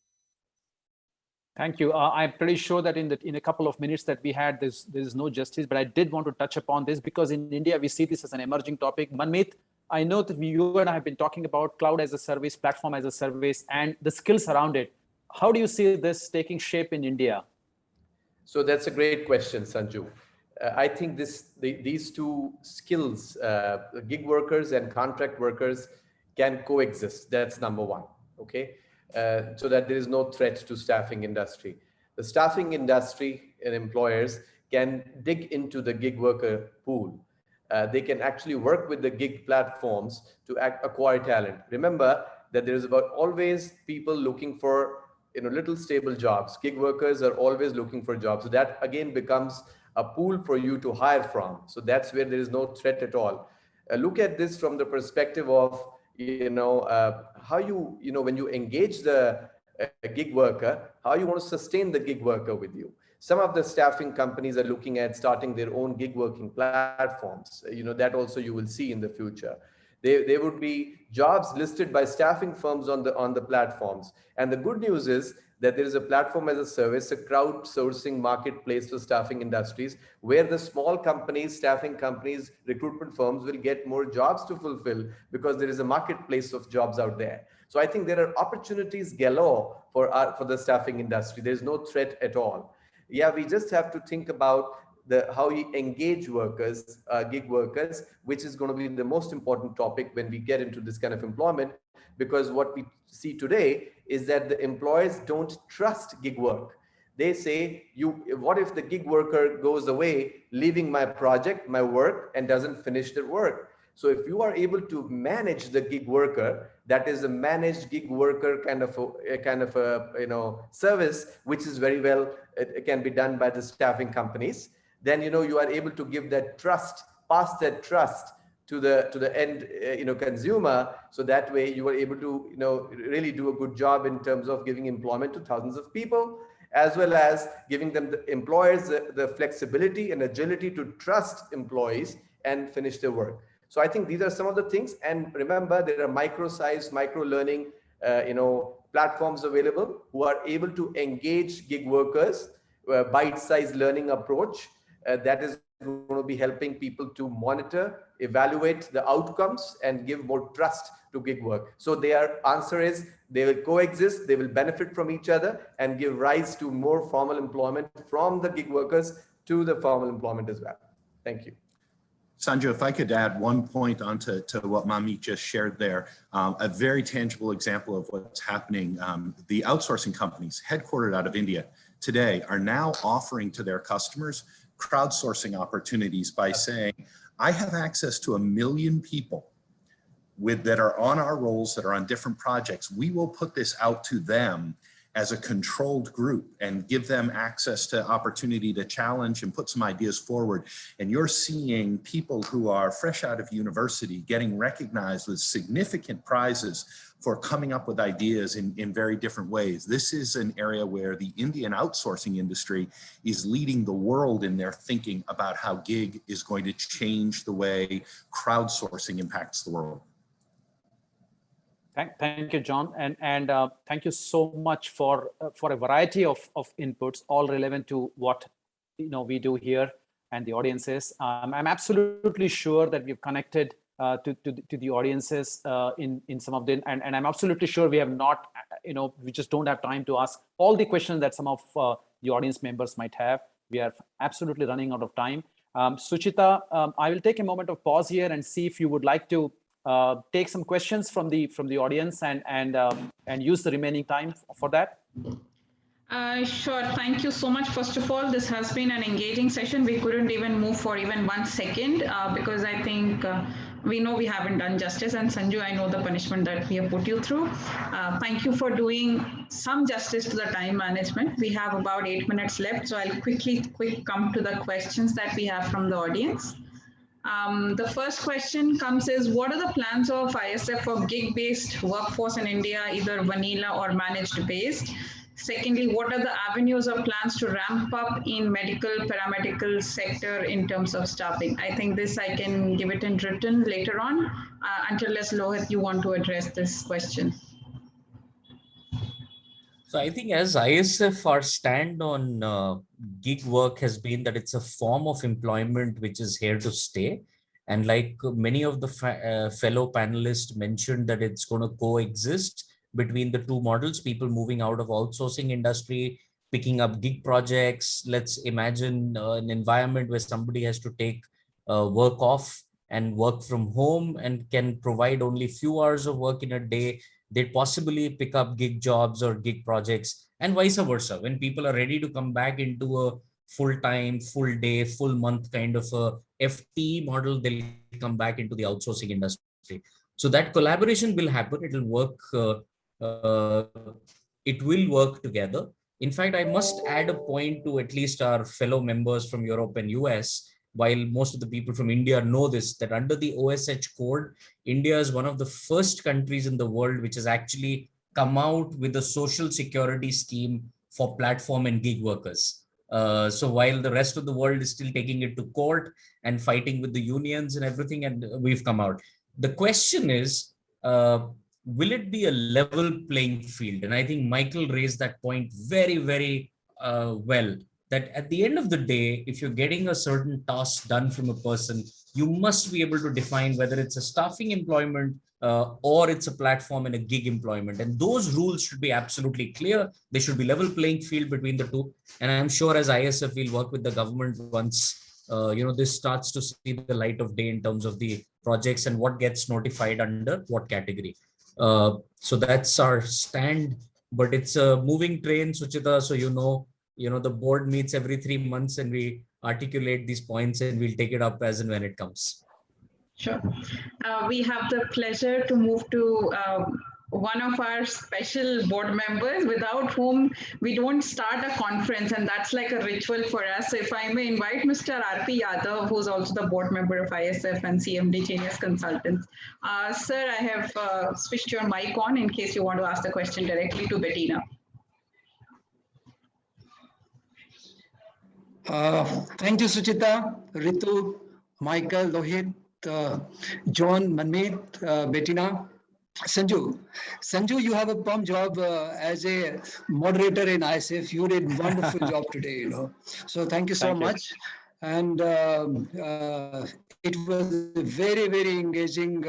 [SPEAKER 3] Thank you. I'm pretty sure that in a couple of minutes that we had, there's no justice, but I did want to touch upon this because in India, we see this as an emerging topic. Manmeet, I know that you and I have been talking about cloud as a service, platform as a service, and the skills around it. How do you see this taking shape in India?
[SPEAKER 8] So that's a great question, Sanju. I think these two skills, gig workers and contract workers, can coexist. That's number one, okay? So that there is no threat to staffing industry. The staffing industry and employers can dig into the gig worker pool. They can actually work with the gig platforms to acquire talent. Remember that there is always people looking for little stable jobs. Gig workers are always looking for jobs. So that again becomes a pool for you to hire from. So that's where there is no threat at all. Look at this from the perspective of how when you engage the gig worker, how you want to sustain the gig worker with you. Some of the staffing companies are looking at starting their own gig working platforms. That also you will see in the future. There would be jobs listed by staffing firms on the platforms. And the good news is that there is a platform as a service, a crowdsourcing marketplace for staffing industries, where the small companies, staffing companies, recruitment firms will get more jobs to fulfill because there is a marketplace of jobs out there. So I think there are opportunities galore for the staffing industry. There's no threat at all. Yeah, we just have to think about how you engage workers, gig workers, which is going to be the most important topic when we get into this kind of employment, because what we see today is that the employers don't trust gig work. They say, what if the gig worker goes away, leaving my project, my work, and doesn't finish their work? So if you are able to manage the gig worker, that is a managed gig worker kind of a service, which is very well, it can be done by the staffing companies. Then you are able to give that trust, pass that trust to the end consumer. So that way you are able to really do a good job in terms of giving employment to thousands of people, as well as giving them the employers the flexibility and agility to trust employees and finish their work. So I think these are some of the things. And remember, there are micro-sized, micro-learning platforms available who are able to engage gig workers, bite-sized learning approach. That is going to be helping people to monitor, evaluate the outcomes, and give more trust to gig work. So their answer is they will coexist, they will benefit from each other, and give rise to more formal employment from the gig workers to the formal employment as well. Thank you.
[SPEAKER 6] Sanju, if I could add one point onto what Mamik just shared there, a very tangible example of what's happening. The outsourcing companies headquartered out of India today are now offering to their customers crowdsourcing opportunities by saying, I have access to 1 million people that are on our rolls, that are on different projects. We will put this out to them as a controlled group and give them access to opportunity to challenge and put some ideas forward. And you're seeing people who are fresh out of university getting recognized with significant prizes for coming up with ideas in very different ways. This is an area where the Indian outsourcing industry is leading the world in their thinking about how gig is going to change the way crowdsourcing impacts the world.
[SPEAKER 3] Thank you, John, and thank you so much for a variety of inputs, all relevant to what we do here and the audiences. I'm absolutely sure that we've connected to the audiences in some of the, and I'm absolutely sure we have not, we just don't have time to ask all the questions that some of the audience members might have. We are absolutely running out of time. Suchita, I will take a moment of pause here and see if you would like to take some questions from the audience and use the remaining time for that.
[SPEAKER 1] Sure. Thank you so much. First of all, this has been an engaging session. We couldn't even move for even 1 second because I think we know we haven't done justice. And Sanju, I know the punishment that we have put you through. Thank you for doing some justice to the time management. We have about 8 minutes left, so I'll quickly come to the questions that we have from the audience. The first question comes is, what are the plans of ISF for gig-based workforce in India, either vanilla or managed based? Secondly, what are the avenues or plans to ramp up in medical, paramedical sector in terms of staffing? I think this I can give it in written later on, unless Lohit, you want to address this question.
[SPEAKER 2] So I think as ISF, our stand on gig work has been that it's a form of employment which is here to stay. And like many of the fellow panelists mentioned, that it's going to coexist between the two models, people moving out of outsourcing industry, picking up gig projects. Let's imagine an environment where somebody has to take work off and work from home and can provide only few hours of work in a day. They possibly pick up gig jobs or gig projects, and vice versa. When people are ready to come back into a full-time, full day, full month kind of a FTE model, they'll come back into the outsourcing industry. So that collaboration will happen. It will work together. In fact, I must add a point to at least our fellow members from Europe and US. While most of the people from India know this, that under the OSH code, India is one of the first countries in the world which has actually come out with a social security scheme for platform and gig workers. So while the rest of the world is still taking it to court and fighting with the unions and everything, and we've come out. The question is, will it be a level playing field? And I think Michael raised that point very, very well. That at the end of the day, if you're getting a certain task done from a person, you must be able to define whether it's a staffing employment or it's a platform and a gig employment. And those rules should be absolutely clear. They should be level playing field between the two. And I'm sure as ISF, we'll work with the government once this starts to see the light of day in terms of the projects and what gets notified under what category. So that's our stand, but it's a moving train, Suchita. So the board meets every 3 months and we articulate these points and we'll take it up as and when it comes.
[SPEAKER 1] Sure. We have the pleasure to move to one of our special board members without whom we don't start a conference, and that's like a ritual for us. So if I may invite Mr. R.P. Yadav, who's also the board member of ISF and CMD Genius Consultants. Sir, I have switched your mic on in case you want to ask the question directly to Bettina.
[SPEAKER 9] Thank you, Suchita, Ritu, Michael, Lohit, John, Manmeet, Bettina, Sanju. Sanju, you have a perm job as a moderator in ISF. You did a wonderful job today, So thank you so much. and it was a very, very engaging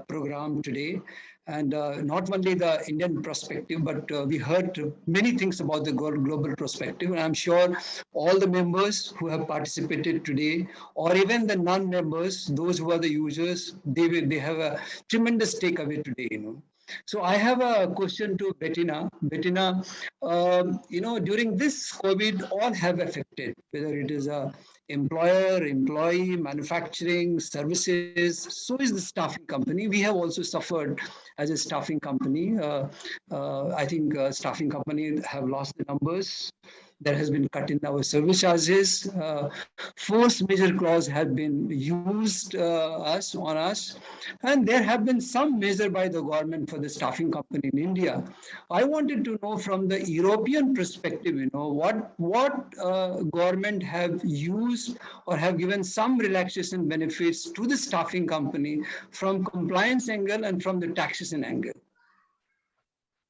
[SPEAKER 9] program today. And not only the Indian perspective, but we heard many things about the global perspective. And I'm sure all the members who have participated today, or even the non-members, those who are the users, they have a tremendous takeaway today. So I have a question to Bettina. Bettina, during this COVID, all have affected, whether it is a employer, employee, manufacturing, services. So is the staffing company. We have also suffered as a staffing company. I think staffing companies have lost the numbers. There has been cut in our service charges. Force majeure clause has been used on us. And there have been some measure by the government for the staffing company in India. I wanted to know from the European perspective, what government have used or have given some relaxation benefits to the staffing company from compliance angle and from the taxation angle.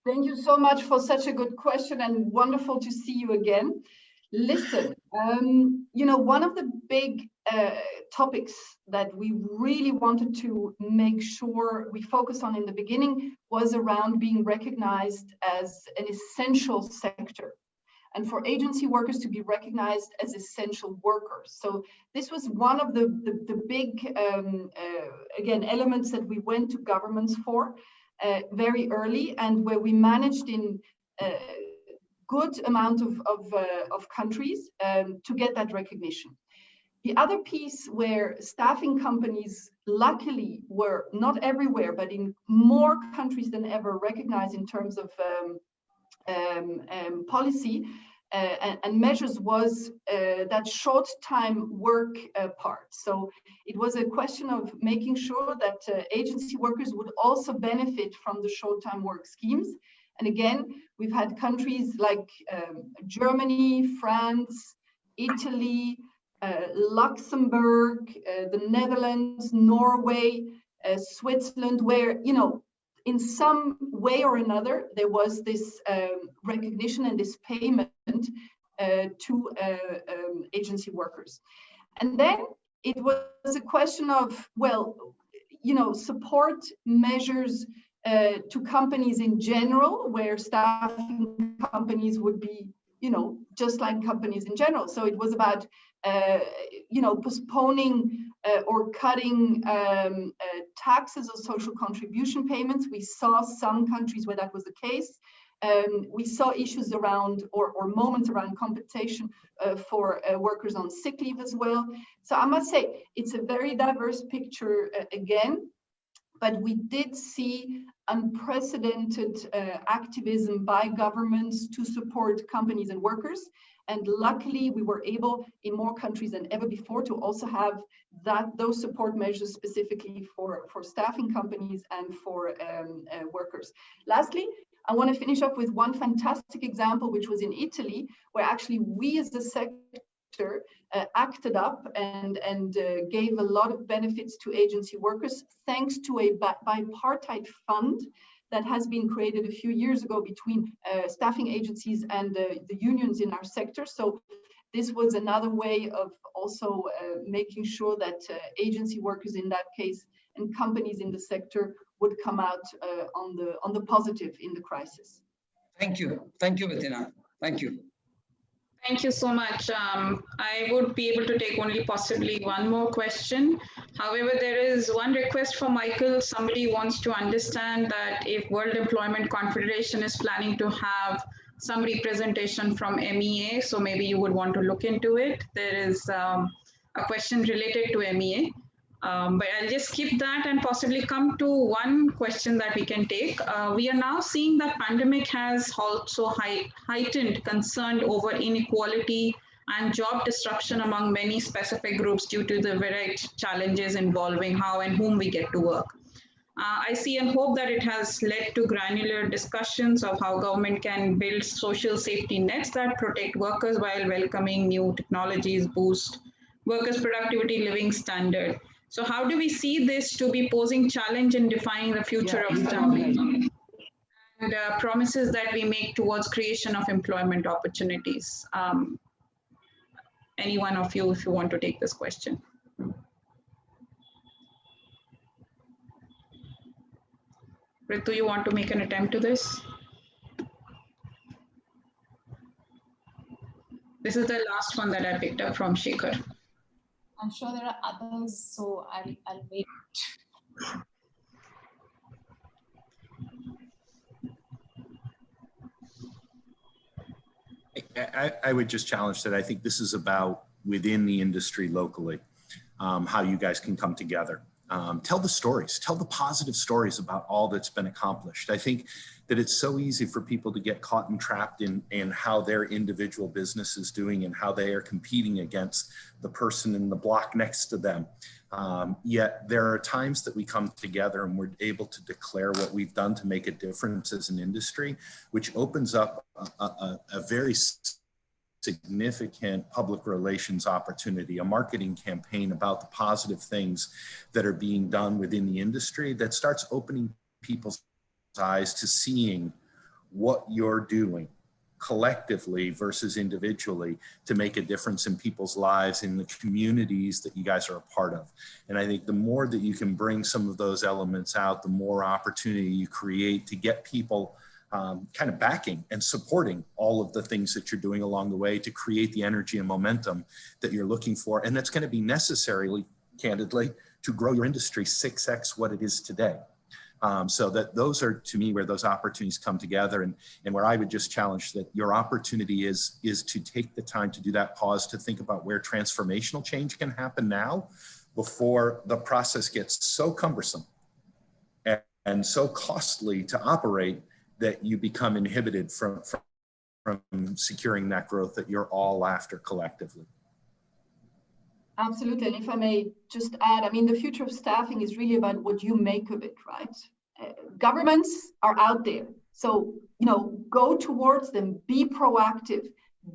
[SPEAKER 4] Thank you so much for such a good question, and wonderful to see you again. Listen, one of the big topics that we really wanted to make sure we focus on in the beginning was around being recognized as an essential sector, and for agency workers to be recognized as essential workers. So this was one of the big, again, elements that we went to governments for very early, and where we managed in good amount of countries to get that recognition. The other piece where staffing companies luckily were not everywhere, but in more countries than ever recognized in terms of policy and measures was that short time work part. So it was a question of making sure that agency workers would also benefit from the short time work schemes. And again, we've had countries like Germany, France, Italy, Luxembourg, the Netherlands, Norway, Switzerland, where, in some way or another, there was this recognition and this payment to agency workers. And then it was a question of, support measures to companies in general, where staffing companies would be, just like companies in general. So it was about, postponing or cutting taxes or social contribution payments. We saw some countries where that was the case. We saw issues around or moments around compensation for workers on sick leave as well. So I must say, it's a very diverse picture again, but we did see unprecedented activism by governments to support companies and workers. And luckily, we were able in more countries than ever before to also have those support measures specifically for staffing companies and for workers. Lastly, I want to finish up with one fantastic example, which was in Italy, where actually we as the sector acted up and gave a lot of benefits to agency workers, thanks to a bipartite fund that has been created a few years ago between staffing agencies and the unions in our sector. So this was another way of also making sure that agency workers in that case and companies in the sector would come out on the positive in the crisis.
[SPEAKER 9] Thank you, Bettina. Thank you.
[SPEAKER 1] Thank you so much. I would be able to take only possibly one more question. However, there is one request for Michael. Somebody wants to understand that if World Employment Confederation is planning to have some representation from MEA, so maybe you would want to look into it. There is a question related to MEA. But I'll just skip that and possibly come to one question that we can take. We are now seeing that pandemic has also heightened concern over inequality and job disruption among many specific groups due to the varied challenges involving how and whom we get to work. I see and hope that it has led to granular discussions of how government can build social safety nets that protect workers while welcoming new technologies, boost workers' productivity, living standard. So how do we see this to be posing challenge in defining the future of staffing and promises that we make towards creation of employment opportunities? any one of you if you want to take this question. Ritu, you want to make an attempt to this? This is the last one that I picked up from Shekhar.
[SPEAKER 5] I'm sure there are others, so I'll wait.
[SPEAKER 6] I would just challenge that. I think this is about within the industry locally, how you guys can come together. Tell the stories, tell the positive stories about all that's been accomplished. I think that it's so easy for people to get caught and trapped in how their individual business is doing and how they are competing against the person in the block next to them. Yet there are times that we come together and we're able to declare what we've done to make a difference as an industry, which opens up a very significant public relations opportunity, a marketing campaign about the positive things that are being done within the industry that starts opening people's eyes to seeing what you're doing collectively versus individually to make a difference in people's lives, in the communities that you guys are a part of. And I think the more that you can bring some of those elements out, the more opportunity you create to get people kind of backing and supporting all of the things that you're doing along the way to create the energy and momentum that you're looking for. And that's going to be necessarily, candidly, to grow your industry 6x what it is today. So that those are, to me, where those opportunities come together, and where I would just challenge that your opportunity is to take the time to do that pause, to think about where transformational change can happen now before the process gets so cumbersome and so costly to operate that you become inhibited from securing that growth that you're all after collectively.
[SPEAKER 4] Absolutely. And if I may just add, I mean, the future of staffing is really about what you make of it, right? Governments are out there. So, go towards them, be proactive,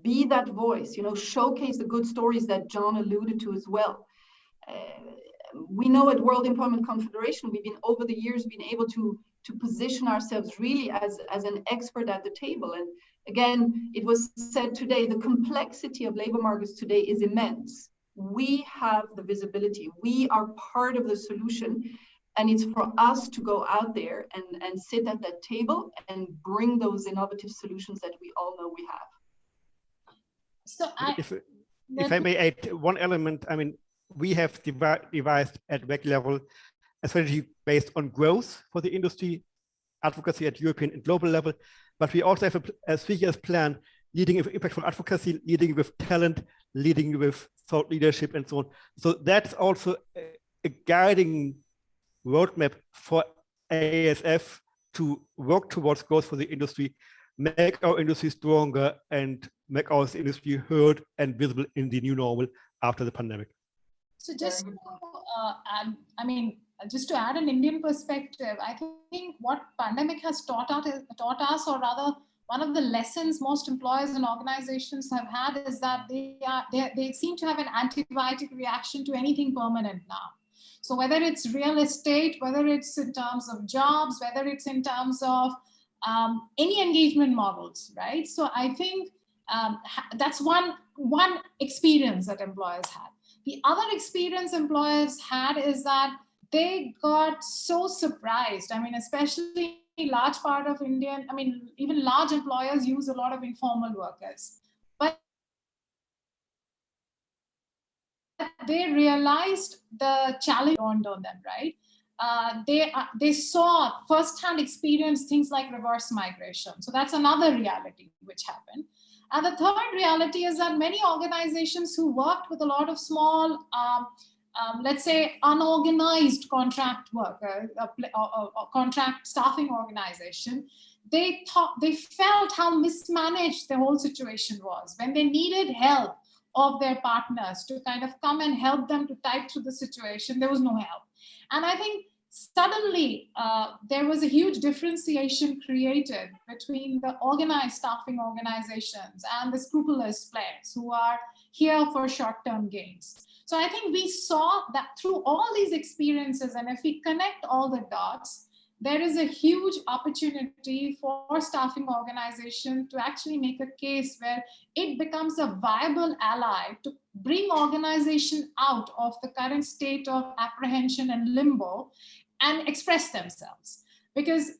[SPEAKER 4] be that voice, showcase the good stories that John alluded to as well. We know at World Employment Confederation, we've been over the years been able to position ourselves really as an expert at the table. And again, it was said today, the complexity of labor markets today is immense. We have the visibility. We are part of the solution. And it's for us to go out there and sit at that table and bring those innovative solutions that we all know we have.
[SPEAKER 5] So
[SPEAKER 7] if I may add one element, I mean, we have devised at WEC level a strategy based on growth for the industry, advocacy at European and global level, but we also have a 3-year plan leading with impactful advocacy, leading with talent, leading with thought leadership, and so on. So that's also a guiding roadmap for ISF to work towards growth for the industry, make our industry stronger, and make our industry heard and visible in the new normal after the pandemic.
[SPEAKER 5] So just to add, just to add an Indian perspective, I think what pandemic has taught us, or rather one of the lessons most employers and organizations have had, is that they seem to have an antibiotic reaction to anything permanent now. So whether it's real estate, whether it's in terms of jobs, whether it's in terms of any engagement models, right? So I think that's one experience that employers had. The other experience employers had is that they got so surprised. I mean, especially large part of Indian, even large employers use a lot of informal workers. But they realized the challenge on them, right? They saw firsthand experience things like reverse migration. So that's another reality which happened. And the third reality is that many organizations who worked with a lot of small, let's say, unorganized contract workers, or contract staffing organization, they felt how mismanaged the whole situation was. When they needed help of their partners to kind of come and help them to type through the situation, there was no help. And I think suddenly there was a huge differentiation created between the organized staffing organizations and the scrupulous players who are here for short-term gains. So I think we saw that through all these experiences, and if we connect all the dots, there is a huge opportunity for staffing organization to actually make a case where it becomes a viable ally to bring organization out of the current state of apprehension and limbo and express themselves. Because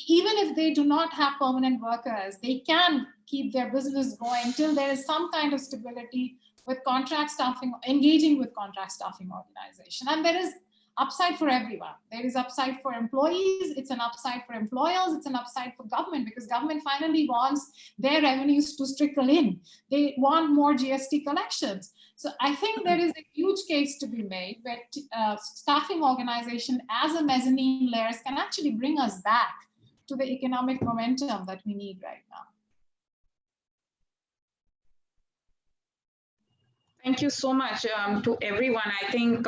[SPEAKER 5] even if they do not have permanent workers, they can keep their business going till there is some kind of stability with contract staffing, engaging with contract staffing organization. And there is upside for everyone. There is upside for employees, it's an upside for employers, it's an upside for government, because government finally wants their revenues to trickle in. They want more GST collections. So I think there is a huge case to be made where staffing organization as a mezzanine layers can actually bring us back to the economic momentum that we need right now.
[SPEAKER 1] Thank you so much to everyone. I think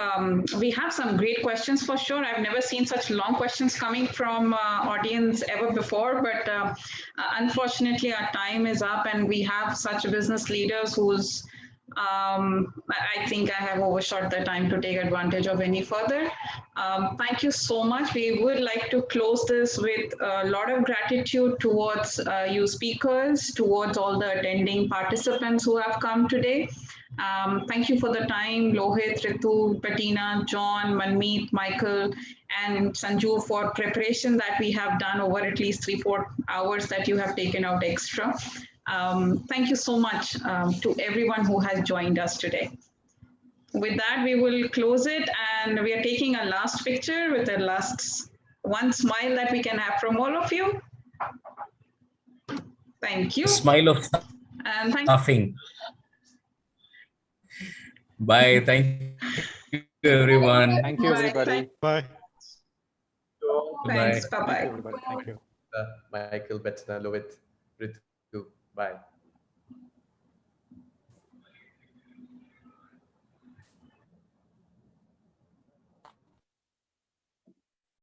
[SPEAKER 1] we have some great questions for sure. I've never seen such long questions coming from audience ever before, but unfortunately our time is up and we have such business leaders who's, I think I have overshot the time to take advantage of any further. Thank you so much. We would like to close this with a lot of gratitude towards you speakers, towards all the attending participants who have come today. Thank you for the time, Lohit, Ritu, Bettina, John, Manmeet, Michael, and Sanju for preparation that we have done over at least 3-4 hours that you have taken out extra. Thank you so much to everyone who has joined us today. With that, we will close it, and we are taking a last picture with the last one smile that we can have from all of you. Thank you.
[SPEAKER 2] Smile of
[SPEAKER 1] And thank
[SPEAKER 2] laughing. Bye. Thank you, everyone.
[SPEAKER 3] Thank you, everybody.
[SPEAKER 7] Bye.
[SPEAKER 1] Thanks.
[SPEAKER 2] Bye.
[SPEAKER 1] Bye-bye.
[SPEAKER 3] Thank you, everybody. Thank you.
[SPEAKER 8] Michael, Bettina, Lohit, Ritu, bye.